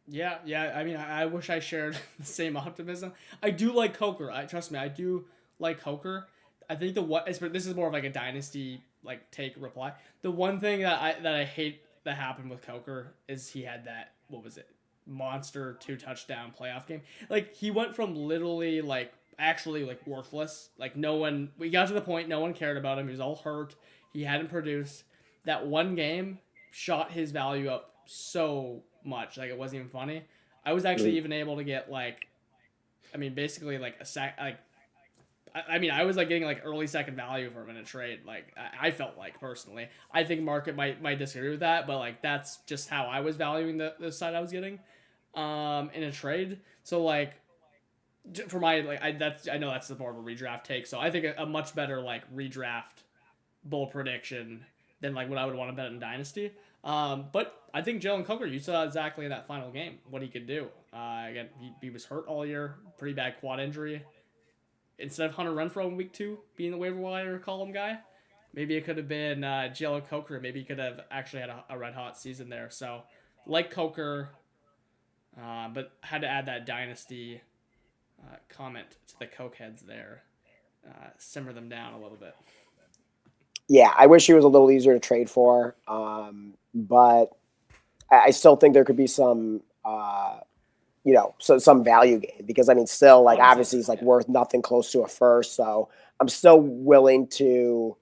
Yeah, yeah. I mean, I wish I shared the same optimism. I do like Coker. Trust me, I do like Coker. I think this is more of like a dynasty like take reply. The one thing that I hate that happened with Coker is he had that, what was it, monster 2 touchdown playoff game. Like he went from literally like actually like worthless. Like no one, we got to the point no one cared about him. He was all hurt. He hadn't produced. That one game shot his value up so much. Like it wasn't even funny. I was actually even able to get like, I mean, basically like a sec. Like, I mean, I was like getting like early second value for him in a trade. Like I felt like personally, I think market might disagree with that, but like that's just how I was valuing the side I was getting, in a trade. So like for my like I know that's more of a redraft take. So I think a much better like redraft bold prediction than like what I would want to bet in Dynasty. But I think Jalen Coker, you saw exactly in that final game what he could do. Again, he was hurt all year, pretty bad quad injury. Instead of Hunter Renfrow in week 2 being the waiver wire column guy, maybe it could have been Jalen Coker. Maybe he could have actually had a red hot season there. So, like Coker, but had to add that Dynasty comment to the Coke heads there. Simmer them down a little bit. Yeah, I wish he was a little easier to trade for, but I still think there could be some, so some value gain because I mean, still like obviously he's like worth nothing close to a first, so I'm still willing to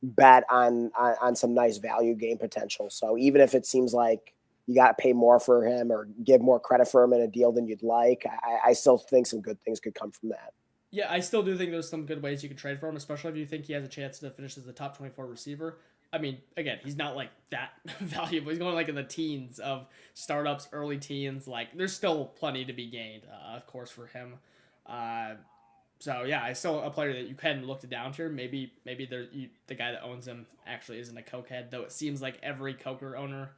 bet on some nice value gain potential. So even if it seems like you got to pay more for him or give more credit for him in a deal than you'd like, I still think some good things could come from that. Yeah, I still do think there's some good ways you can trade for him, especially if you think he has a chance to finish as the top 24 receiver. I mean, again, he's not like that valuable. He's going like in the teens of startups, early teens. Like, there's still plenty to be gained, of course, for him. Uh, so yeah, I still a player that you can look to down tier. Maybe the guy that owns him actually isn't a cokehead, though it seems like every Coker owner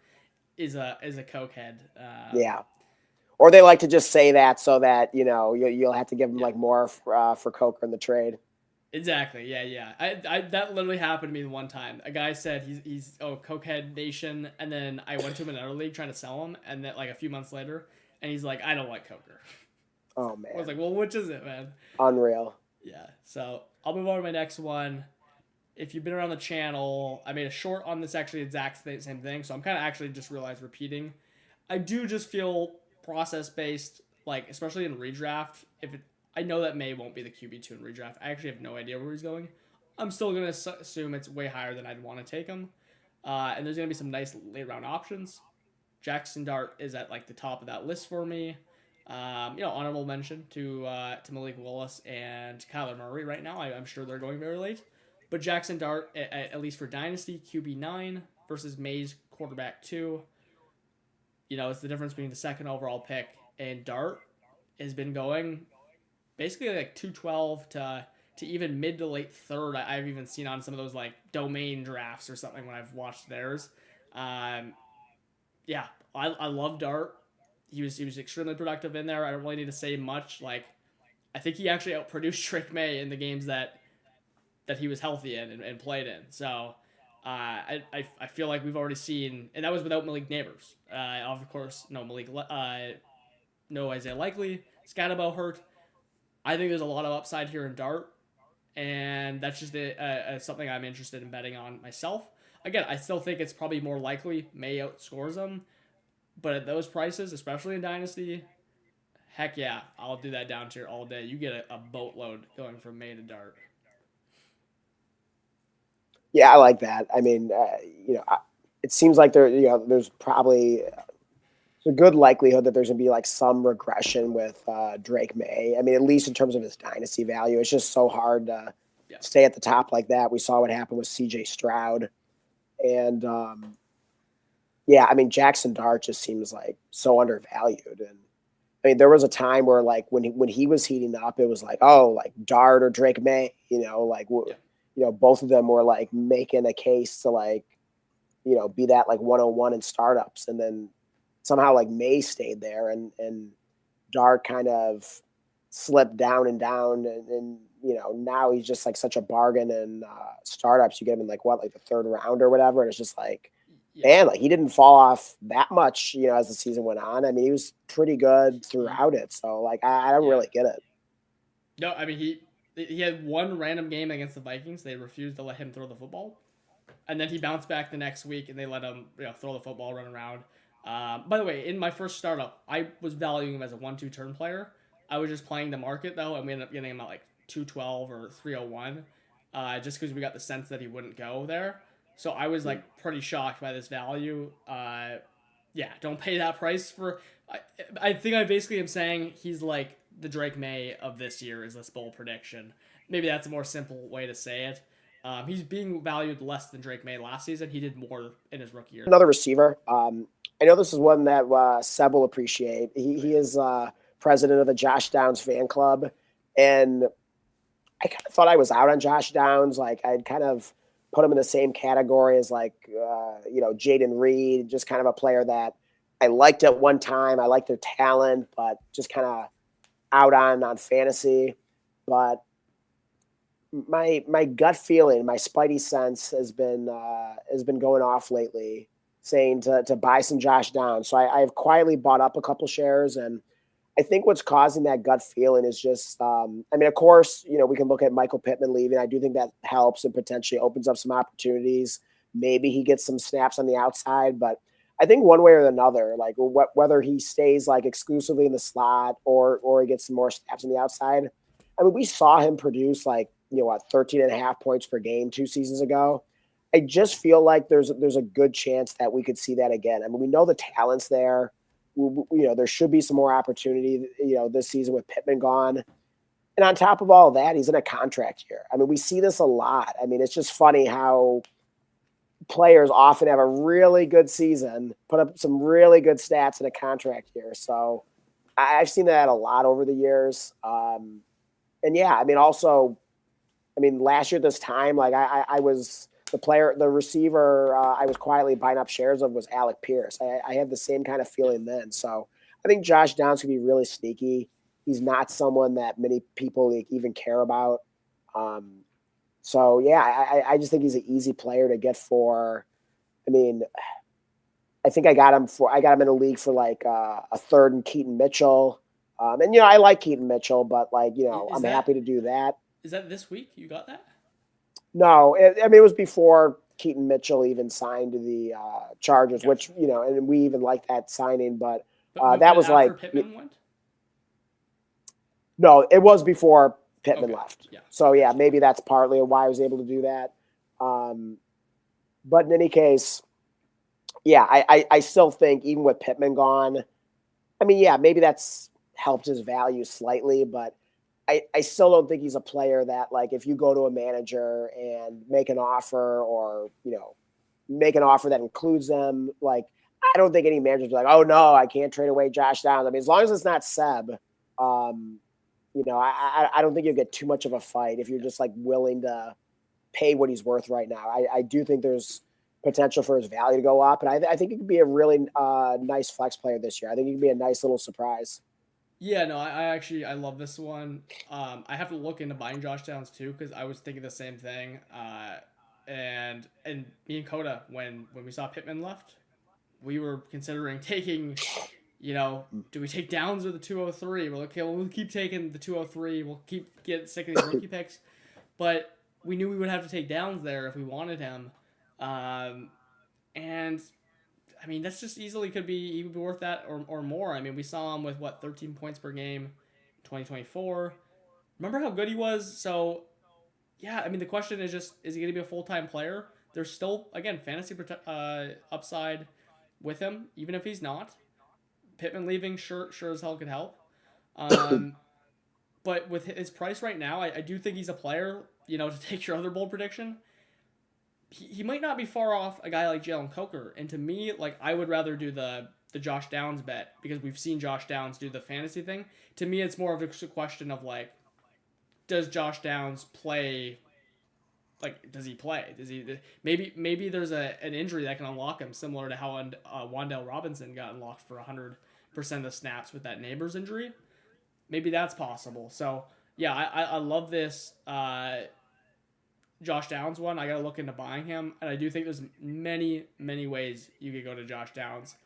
is a cokehead. Yeah. Or they like to just say that so that you'll have to give them like more for Coker in the trade. Exactly. Yeah, yeah. I that literally happened to me one time. A guy said he's Cokehead Nation, and then I went to him in another league trying to sell him, and then like a few months later, and he's like, I don't like Coker. Oh man. I was like, well, which is it, man? Unreal. Yeah. So I'll move on to my next one. If you've been around the channel, I made a short on this actually exact same thing, so I'm kind of actually just realized repeating. I do just feel process based, like especially in redraft. I know that May won't be the QB2 in redraft. I actually have no idea where he's going. I'm still gonna assume it's way higher than I'd want to take him, and there's gonna be some nice late round options. Jackson Dart is at like the top of that list for me. Honorable mention to Malik Willis and Kyler Murray right now. I'm sure they're going very late, but Jackson Dart at least for Dynasty QB9 versus May's quarterback 2. It's the difference between the second overall pick and Dart has been going basically like 212 to even mid to late third. I've even seen on some of those like domain drafts or something when I've watched theirs. Yeah, I love Dart. He was extremely productive in there. I don't really need to say much. Like, I think he actually outproduced Drake May in the games that he was healthy in and played in. So I feel like we've already seen, and that was without Malik Neighbors. Of course, no no Isaiah Likely, Scatterbo hurt. I think there's a lot of upside here in Dart, and that's just something I'm interested in betting on myself. Again, I still think it's probably more likely May outscores them, but at those prices, especially in Dynasty, heck yeah, I'll do that down tier all day. You get a boatload going from May to Dart. Yeah, I like that. I mean, it seems like there's probably a good likelihood that there's going to be like some regression with Drake May. I mean, at least in terms of his dynasty value, it's just so hard to stay at the top like that. We saw what happened with CJ Stroud. And I mean, Jackson Dart just seems like so undervalued. And I mean, there was a time where like when he was heating up, it was like, oh, like Dart or Drake May, both of them were like making a case to like, be that like 101 in startups. And then somehow like May stayed there and Dart kind of slipped down and down, and now he's just like such a bargain in startups. You get him in like what, like the third round or whatever, and it's just like, Yeah. man, like he didn't fall off that much, as the season went on. I mean, he was pretty good He, throughout it. So like, I don't yeah. really get it. No, I mean he had one random game against the Vikings. They refused to let him throw the football, and then he bounced back the next week, and they let him throw the football, run around. By the way, in my first startup, I was valuing him as a 1-2 turn player. I was just playing the market though, and we ended up getting him at like 212 or 301, just because we got the sense that he wouldn't go there. So I was like pretty shocked by this value. Yeah, don't pay that price for. I think I basically am saying he's like the Drake May of this year is this bold prediction. Maybe that's a more simple way to say it. He's being valued less than Drake May last season. He did more in his rookie year. Another receiver. I know this is one that Seb will appreciate. He is president of the Josh Downs fan club, and I kind of thought I was out on Josh Downs. Like I'd kind of put him in the same category as like Jaden Reed, just kind of a player that I liked at one time. I liked their talent, but just kind of out on fantasy. But my gut feeling, my spidey sense has been going off lately, saying to buy some Josh Downs. So I've quietly bought up a couple shares, and I think what's causing that gut feeling is just, I mean, of course, we can look at Michael Pittman leaving. I do think that helps and potentially opens up some opportunities. Maybe he gets some snaps on the outside, but I think one way or another, like whether he stays like exclusively in the slot or he gets some more snaps on the outside. I mean, we saw him produce like, 13 and a half points per game 2 seasons ago. I just feel like there's a good chance that we could see that again. I mean, we know the talent's there. There should be some more opportunity, this season with Pittman gone. And on top of all that, he's in a contract year. I mean, we see this a lot. I mean, it's just funny how players often have a really good season, put up some really good stats in a contract year. So I've seen that a lot over the years. And yeah, I mean, also, last year this time, like I was the receiver I was quietly buying up shares of was Alec Pierce. I had the same kind of feeling then. So I think Josh Downs could be really sneaky. He's not someone that many people like, even care about. So yeah, I just think he's an easy player to get for. I mean, I think I got him in a league for like a third and Keaton Mitchell. And I like Keaton Mitchell, but like Is I'm that happy to do that. is that this week? You got that? No, it was before Keaton Mitchell even signed to the Chargers, Gotcha. which and we even liked that signing, but that But was after like Pittman went. no, it was before Pittman Okay. left. Yeah. So yeah, Gotcha. maybe that's partly why I was able to do that. But in any case, yeah, I still think even with Pittman gone, I mean, yeah, maybe that's helped his value slightly, but I still don't think he's a player that like if you go to a manager and make an offer or make an offer that includes them, like I don't think any manager's be like, oh no, I can't trade away Josh Downs. I mean, as long as it's not Seb, I don't think you'll get too much of a fight if you're just like willing to pay what he's worth right now. I do think there's potential for his value to go up, and I think it could be a really nice flex player this year. I think he could be a nice little surprise. Yeah, no, I actually I love this one. I have to look into buying Josh Downs too because I was thinking the same thing. And me and Coda when we saw Pittman left, we were considering taking. Do we take Downs or the 203? We're like, okay, well, we'll keep taking the 203. We'll keep getting sick of these rookie picks, but we knew we would have to take Downs there if we wanted him. And I mean, that's just easily could be he would be worth that or more. I mean, we saw him with what 13 points per game, 2024. Remember how good he was? So yeah, I mean, the question is just is he going to be a full time player? There's still again fantasy upside with him, even if he's not. Pittman leaving sure as hell could help. Um, but with his price right now, I do think he's a player. To take your other bold prediction, he might not be far off a guy like Jalen Coker. And to me, like I would rather do the Josh Downs bet because we've seen Josh Downs do the fantasy thing. To me, it's more of a question of like, does Josh Downs play? Like, does he play? Does he? Maybe there's an injury that can unlock him, similar to how Wan'Dale Robinson got unlocked for 100% of the snaps with that neighbors injury. maybe that's possible. So yeah, I love this Josh Downs one. I gotta look into buying him, and I do think there's many ways you could go to Josh Downs.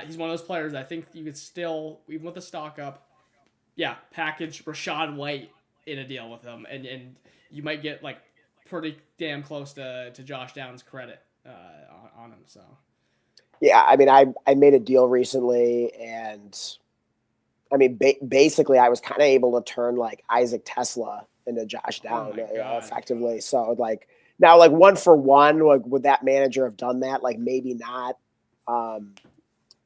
He's one of those players I think you could still, even with the stock up, yeah, package Rashad White in a deal with him, and you might get like pretty damn close to Josh Downs' credit on him. So Yeah, I mean, I made a deal recently, and I mean, basically, I was kind of able to turn like Isaac Tesla into Josh oh Down my god, effectively. So like now, like 1-for-1, like would that manager have done that? Like maybe not. Um,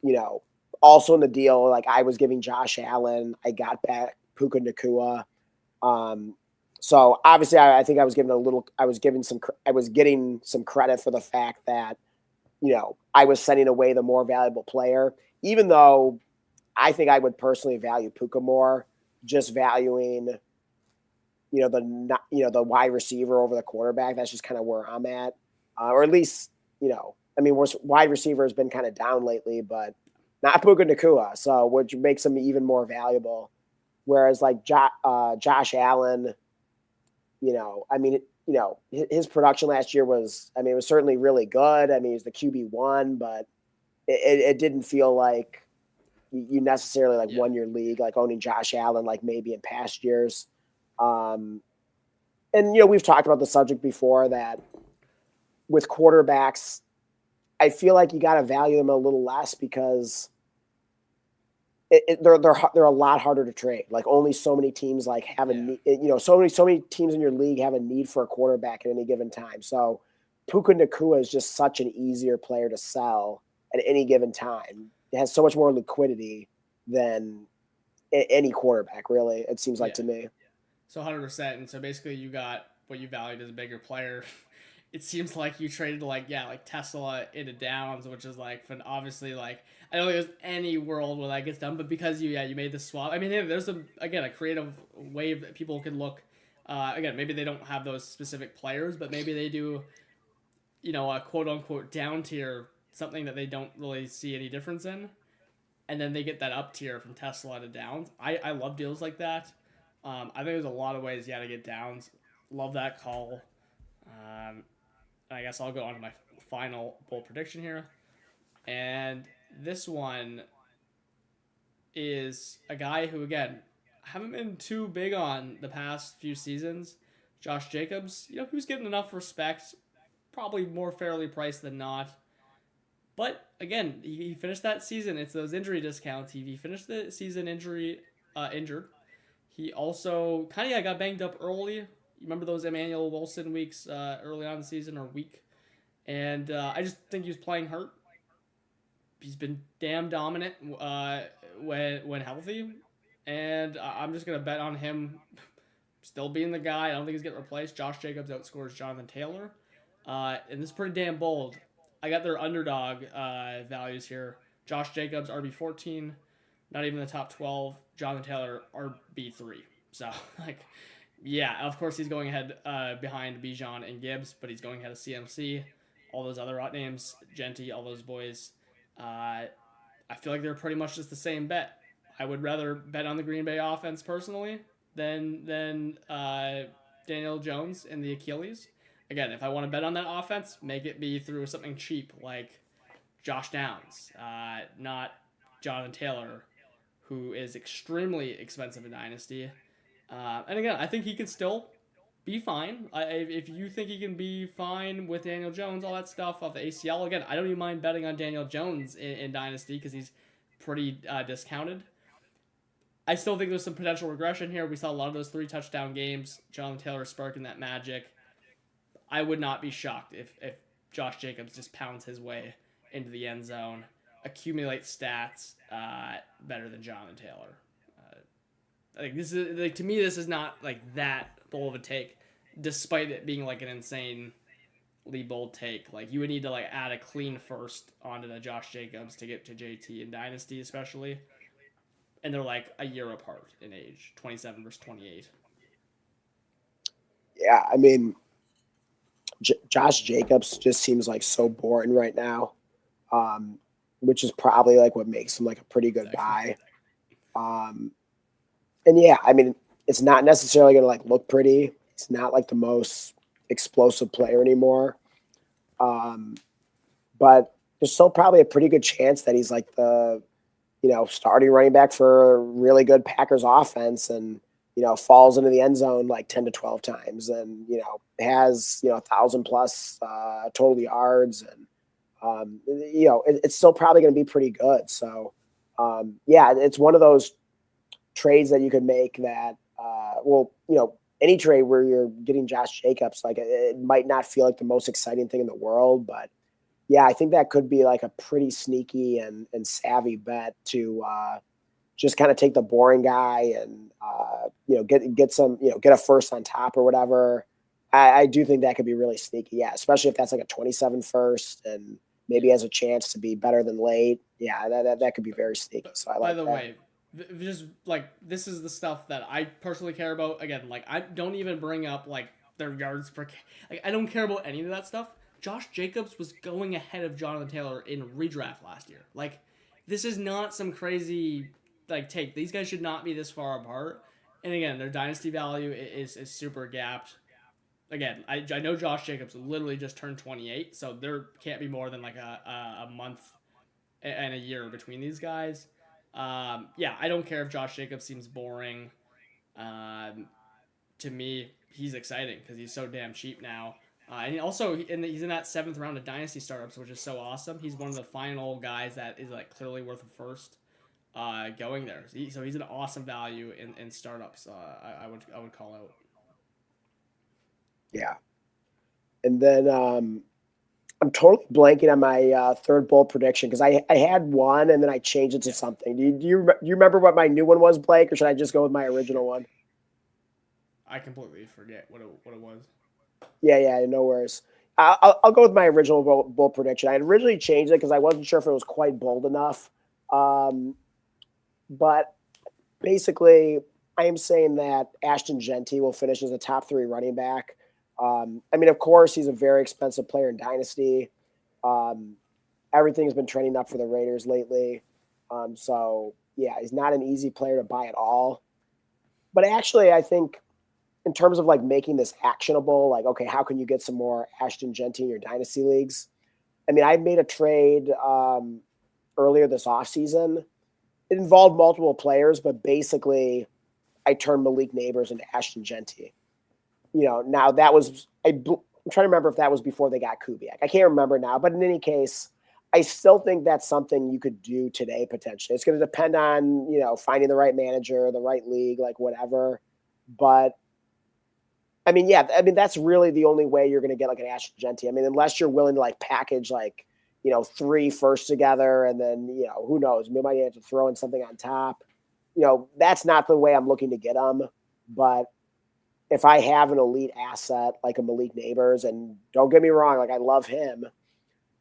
you know, also in the deal, like I was giving Josh Allen, I got back Puka Nakua. Um, so obviously, I think I was getting some credit for the fact that I was sending away the more valuable player, even though I think I would personally value Puka more, just valuing, the wide receiver over the quarterback. That's just kind of where I'm at, or at least, I mean, wide receiver has been kind of down lately, but not Puka Nakua, so which makes him even more valuable. Whereas like Josh Allen, I mean, his production last year was, I mean, it was certainly really good. I mean, he was the QB1, but it didn't feel like you necessarily like yeah, won your league, like owning Josh Allen, like maybe in past years. Um, and we've talked about the subject before that with quarterbacks, I feel like you got to value them a little less because they're a lot harder to trade. Like only so many teams like have a yeah, need, so many teams in your league have a need for a quarterback at any given time. So Puka Nakua is just such an easier player to sell at any given time. It has so much more liquidity than any quarterback, really. It seems like yeah. to me. So 100%. And so basically, you got what you valued as a bigger player. It seems like you traded like Tesla into Downs, which is like obviously like I don't think there's any world where that gets done, but because you made the swap. I mean, hey, there's a creative way that people can look. Again, maybe they don't have those specific players, but maybe they do. A quote unquote down tier, something that they don't really see any difference in, and then they get that up tier from Tesla to Downs. I love deals like that. I think there's a lot of ways to get Downs. Love that call. Um, I guess I'll go on to my final bold prediction here. And this one is a guy who, again, I haven't been too big on the past few seasons. Josh Jacobs, he was getting enough respect, probably more fairly priced than not. But again, he finished that season. It's those injury discounts. He finished the season injured. He also kind of got banged up early. You remember those Emmanuel Wilson weeks early on in the season or week? And I just think he was playing hurt. He's been damn dominant when healthy, and I'm just gonna bet on him still being the guy. I don't think he's getting replaced. Josh Jacobs outscores Jonathan Taylor, and this is pretty damn bold. I got their underdog values here. Josh Jacobs RB14, not even the top 12. Jonathan Taylor RB3. So like, yeah, of course he's going ahead behind Bijan and Gibbs, but he's going ahead of CMC, all those other hot names, Genty, all those boys. Uh, I feel like they're pretty much just the same bet. I would rather bet on the Green Bay offense personally than Daniel Jones and the Achilles. Again, if I want to bet on that offense, make it be through something cheap like Josh Downs, not Jonathan Taylor, who is extremely expensive in Dynasty. And again, I think he can still be fine. If you think he can be fine with Daniel Jones, all that stuff off the ACL, again, I don't even mind betting on Daniel Jones in Dynasty because he's pretty discounted. I still think there's some potential regression here. We saw a lot of those 3 touchdown games. Jonathan Taylor sparking that magic. I would not be shocked if Josh Jacobs just pounds his way into the end zone, accumulates stats better than Jonathan Taylor. Like this is like to me, this is not like that bold of a take, despite it being like an insanely bold take. Like you would need to like add a clean first onto the Josh Jacobs to get to JT in Dynasty, especially, and they're like a year apart in age, 27 versus 28. Yeah, I mean, Josh Jacobs just seems like so boring right now, which is probably like what makes him like a pretty good Exactly. buy. Um, And yeah, I mean, it's not necessarily going to like look pretty. It's not like the most explosive player anymore. Um, but there's still probably a pretty good chance that he's like the, starting running back for a really good Packers offense and, falls into the end zone like 10 to 12 times and, has, 1,000 plus total yards. And, it's still probably going to be pretty good. So, yeah, it's one of those trades that you could make that, any trade where you're getting Josh Jacobs, like it might not feel like the most exciting thing in the world, but yeah, I think that could be like a pretty sneaky and savvy bet to just kind of take the boring guy and get some get a first on top or whatever. I do think that could be really sneaky, yeah, especially if that's like a 27 first and maybe has a chance to be better than late. Yeah, that could be very sneaky. So I By like the that. way, just like this is the stuff that I personally care about. Again, like I don't even bring up like their yards per. Like I don't care about any of that stuff. Josh Jacobs was going ahead of Jonathan Taylor in redraft last year. Like this is not some crazy like take. These guys should not be this far apart. And again, their dynasty value is super gapped. Again, I know Josh Jacobs literally just turned 28, so there can't be more than like a month and a year between these guys. Yeah, I don't care if Josh Jacobs seems boring. Um, to me, he's exciting because he's so damn cheap now. And also, he's in that seventh round of dynasty startups, which is so awesome. He's one of the final guys that is like clearly worth a first going there. So he's an awesome value in startups. I would call out. Yeah, and then I'm totally blanking on my third bold prediction because I had one and then I changed it to something. Do you remember what my new one was, Blake, or should I just go with my original one? I completely forget what it was. Yeah, no worries. I'll go with my original bold prediction. I had originally changed it because I wasn't sure if it was quite bold enough. But basically, I am saying that Ashton Genty will finish as a top 3 running back. I mean, of course, he's a very expensive player in Dynasty. Um, Everything's been trending up for the Raiders lately. So, yeah, he's not an easy player to buy at all. But actually, I think in terms of like making this actionable, like, okay, how can you get some more Ashton Genty in your Dynasty leagues? I mean, I made a trade earlier this offseason. It involved multiple players, but basically, I turned Malik Neighbors into Ashton Genty. Now that was I'm trying to remember if that was before they got Kubiak. I can't remember now, but in any case, I still think that's something you could do today potentially. It's going to depend on finding the right manager, the right league, like whatever. But I mean, yeah, I mean that's really the only way you're going to get like an Ashton Genty. I mean, unless you're willing to like package like 3 firsts together, and then who knows, we might have to throw in something on top. That's not the way I'm looking to get them. But if I have an elite asset like a Malik Neighbors, and don't get me wrong, like I love him,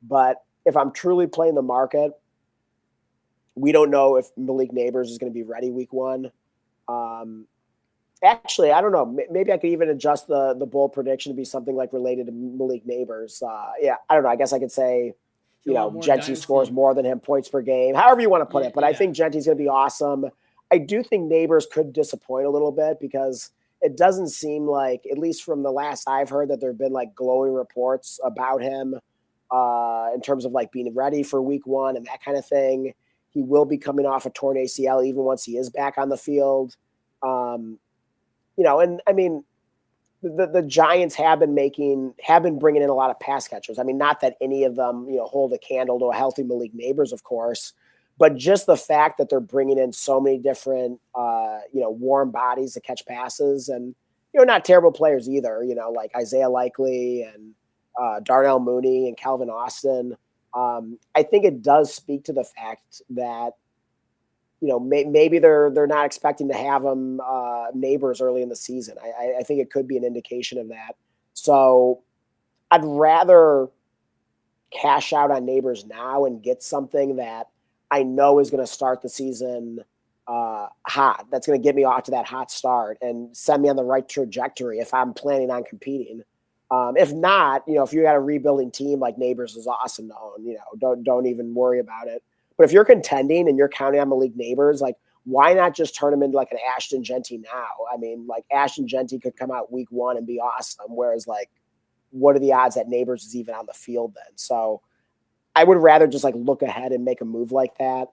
but if I'm truly playing the market, we don't know if Malik Neighbors is going to be ready week 1. Actually, I don't know. Maybe I could even adjust the bold prediction to be something like related to Malik Neighbors. Yeah, I don't know. I guess I could say, Genty scores more than him points per game, however you want to put it. But I think Genty's going to be awesome. I do think Neighbors could disappoint a little bit because it doesn't seem like, at least from the last I've heard, that there have been like glowing reports about him in terms of like being ready for week 1 and that kind of thing. He will be coming off a torn ACL even once he is back on the field. And I mean, the Giants have been bringing in a lot of pass catchers. I mean, not that any of them, hold a candle to a healthy Malik Neighbors, of course, but just the fact that they're bringing in so many different, warm bodies to catch passes and, not terrible players either, like Isaiah Likely and Darnell Mooney and Calvin Austin. I think it does speak to the fact that, maybe they're not expecting to have them Neighbors early in the season. I think it could be an indication of that. So I'd rather cash out on Neighbors now and get something that I know is going to start the season hot. That's going to get me off to that hot start and send me on the right trajectory if I'm planning on competing. If not, if you got a rebuilding team, like Neighbors is awesome to own. Don't even worry about it. But if you're contending and you're counting on Malik Neighbors, like why not just turn him into like an Ashton Genty now? I mean, like Ashton Genty could come out week 1 and be awesome. Whereas like, what are the odds that Neighbors is even on the field then? So I would rather just like look ahead and make a move like that.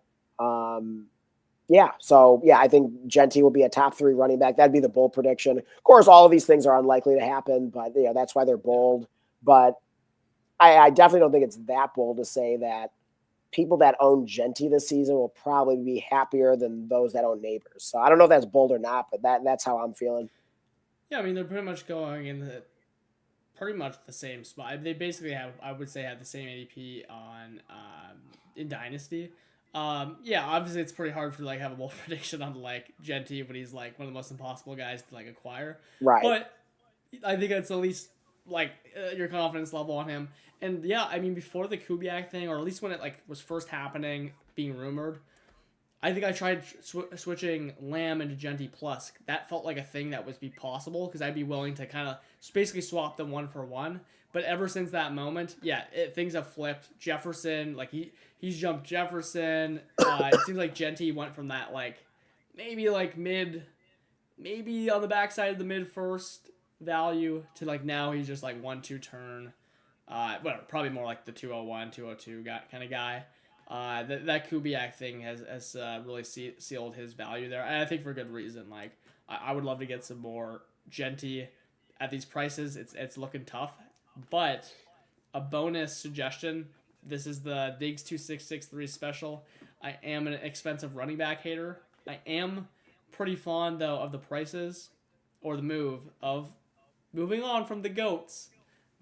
Yeah. So yeah, I think Genty will be a top 3 running back. That'd be the bold prediction. Of course, all of these things are unlikely to happen, but that's why they're bold. But I definitely don't think it's that bold to say that people that own Genty this season will probably be happier than those that own Neighbors. So I don't know if that's bold or not, but that's how I'm feeling. Yeah, I mean they're pretty much going in the pretty much the same spot. They basically have, I would say, have the same ADP on in Dynasty. Yeah, obviously it's pretty hard for like have a bold prediction on like Genty, but he's like one of the most impossible guys to like acquire. Right. But I think it's at least like your confidence level on him. And yeah, I mean before the Kubiak thing, or at least when it like was first happening, being rumored, I think I tried switching Lamb into Genty Plus. That felt like a thing that would be possible because I'd be willing to kind of basically swap them 1-for-1. But ever since that moment, yeah, things have flipped. Jefferson, like he's jumped Jefferson. It seems like Genty went from that like maybe like maybe on the backside of the mid first value to like now he's just like 1-2 turn. Whatever, probably more like the 201, 202 kind of guy. That Kubiak thing has really sealed his value there, and I think for good reason. Like I would love to get some more Genty at these prices. It's looking tough, but a bonus suggestion. This is the Diggs 2663 special. I am an expensive running back hater. I am pretty fond though of the prices or the move of moving on from the goats,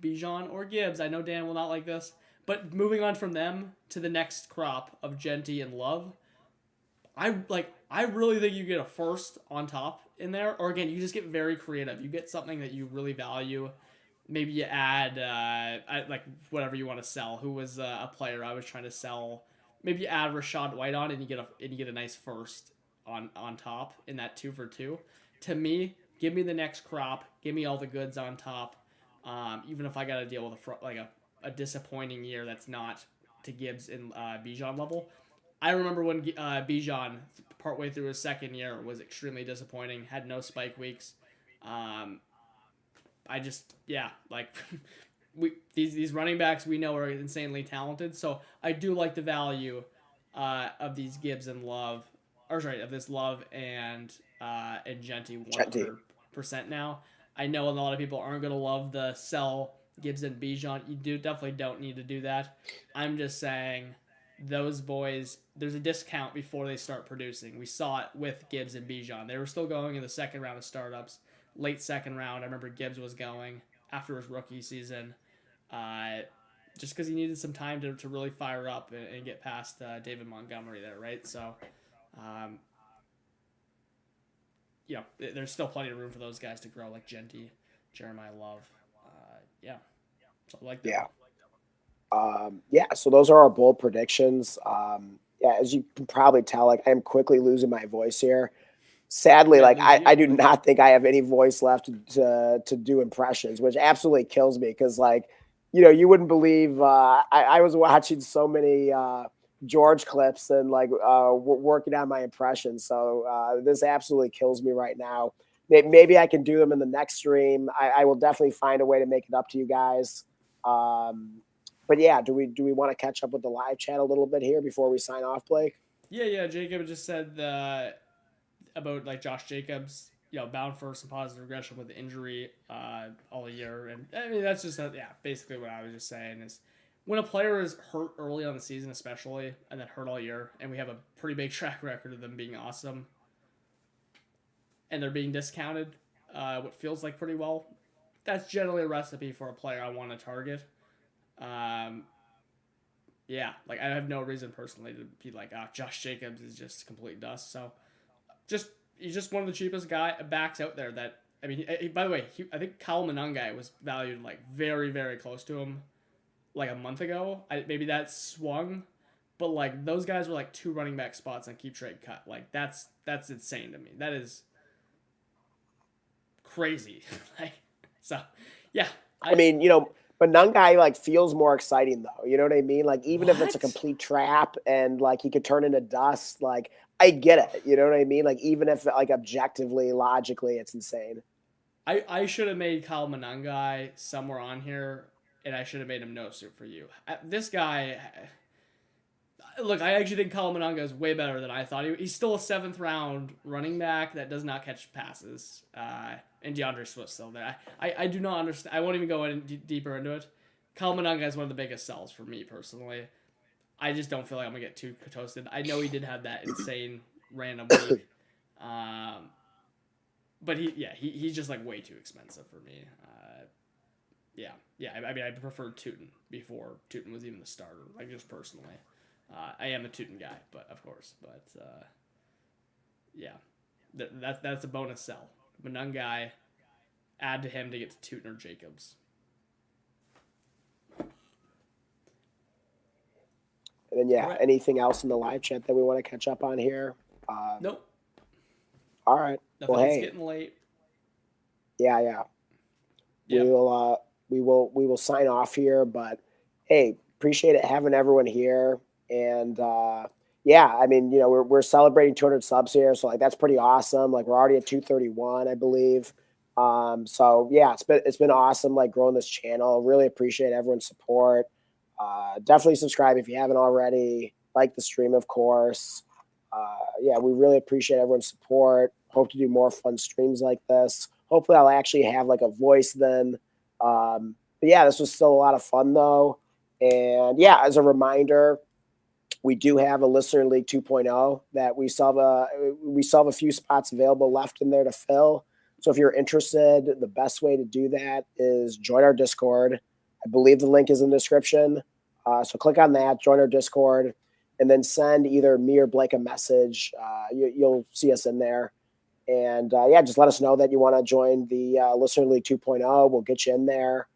Bijan or Gibbs. I know Dan will not like this. But moving on from them to the next crop of Genty and Love, I really think you get a first on top in there, or again you just get very creative. You get something that you really value. Maybe you add like whatever you want to sell. Who was a player I was trying to sell? Maybe you add Rashad White on and you get a nice first on top in that 2-for-2. To me, give me the next crop. Give me all the goods on top. Even if I got to deal with a disappointing year that's not to Gibbs and Bijan level. I remember when Bijan, partway through his second year, was extremely disappointing, had no spike weeks. I just, yeah, like, these running backs we know are insanely talented, so I do like the value of these Gibbs and Love, or sorry, of this Love and Genty 100% now. I know a lot of people aren't going to love the sell Gibbs and Bijan. You definitely don't need to do that. I'm just saying those boys, there's a discount before they start producing. We saw it with Gibbs and Bijan. They were still going in the second round of startups, late second round. I remember Gibbs was going after his rookie season, just because he needed some time to really fire up and get past David Montgomery there, right? So, there's still plenty of room for those guys to grow, like Genty, Jeremiah Love. Yeah. So I like that. Yeah. So those are our bold predictions. Yeah, as you can probably tell, like I am quickly losing my voice here. Sadly, like I do not think I have any voice left to do impressions, which absolutely kills me because like, you wouldn't believe I was watching so many George clips and like working on my impressions. So this absolutely kills me right now. Maybe I can do them in the next stream. I will definitely find a way to make it up to you guys. But yeah, do we want to catch up with the live chat a little bit here before we sign off, Blake? Yeah. Jacob just said about like Josh Jacobs, bound for some positive regression with the injury all year, and I mean that's just basically what I was just saying is when a player is hurt early on the season, especially, and then hurt all year, and we have a pretty big track record of them being awesome, and they're being discounted, what feels like pretty well, that's generally a recipe for a player I want to target. Yeah, like I have no reason personally to be like, Josh Jacobs is just complete dust. So, he's just one of the cheapest backs out there. That I mean, by the way, I think Kyle Monangai was valued like very very close to him, like a month ago. Maybe that swung, but like those guys were like 2 running back spots on keep trade cut. Like that's insane to me. That is crazy. Like so, yeah. I mean, but Nungai like feels more exciting though. You know what I mean? Like even if it's a complete trap and like he could turn into dust, like I get it. You know what I mean? Like even if like objectively, logically, it's insane. I should have made Kyle Monangai somewhere on here, and I should have made him no suit for you. This guy, look, I actually think Kyle Monangai is way better than I thought. He's still a seventh round running back that does not catch passes. And DeAndre Swift's still there. I do not understand. I won't even go in deeper into it. Kyle Monangai is one of the biggest sells for me personally. I just don't feel like I'm gonna get too toasted. I know he did have that insane random week, but he's just like way too expensive for me. Yeah. I mean, I preferred Tootin before Tootin was even the starter. Like just personally, I am a Tootin guy, but of course, yeah, that's a bonus sell. Manung guy, add to him to get to Tootin or Jacobs. And then, yeah, Right. anything else in the live chat that we want to catch up on here? Nope. All right. Nothing. Well, It's hey, getting late. yeah. Yeah. We will sign off here, but hey, appreciate it having everyone here. And yeah, I mean, you know, we're celebrating 200 subs here, so like that's pretty awesome. Like we're already at 231, I believe. So yeah, it's been awesome like growing this channel. Really appreciate everyone's support. Definitely subscribe if you haven't already. Like the stream, of course. Yeah, we really appreciate everyone's support. Hope to do more fun streams like this. Hopefully, I'll actually have like a voice then. But yeah, this was still a lot of fun though. And yeah, as a reminder, we do have a listener league 2.0 that we still have a few spots available left in there to fill. So if you're interested, the best way to do that is join our Discord. I believe the link is in the description. So click on that, join our Discord, and then send either me or Blake a message. You'll see us in there. And yeah, just let us know that you want to join the Listener League 2.0. We'll get you in there.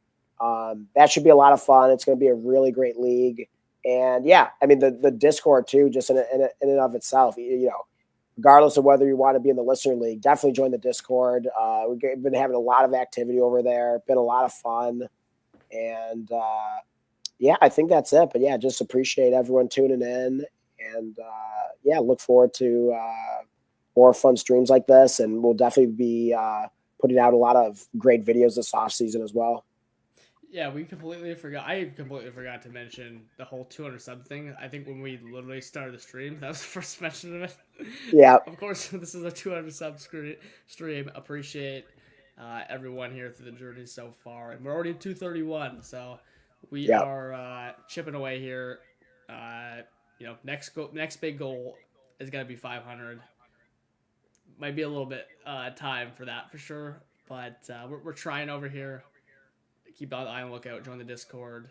That should be a lot of fun. It's going to be a really great league. And yeah, I mean, the Discord too, just in and of itself, you know, regardless of whether you want to be in the Listener League, definitely join the Discord. We've been having a lot of activity over there. Been a lot of fun. And yeah, I think that's it. But yeah, just appreciate everyone tuning in. And yeah, look forward to more fun streams like this. And we'll definitely be putting out a lot of great videos this off season as well. Yeah, we completely forgot. I completely forgot to mention the whole 200 sub thing. I think when we literally started the stream, that was the first mention of it. Yeah. Of course, this is a 200 sub stream. Appreciate everyone here through the journey so far, and we're already at 231. So we are chipping away here. You know, next big goal is gonna be 500. Might be a little bit time for that for sure, but we're trying over here. Keep an eye on the lookout. Join the Discord.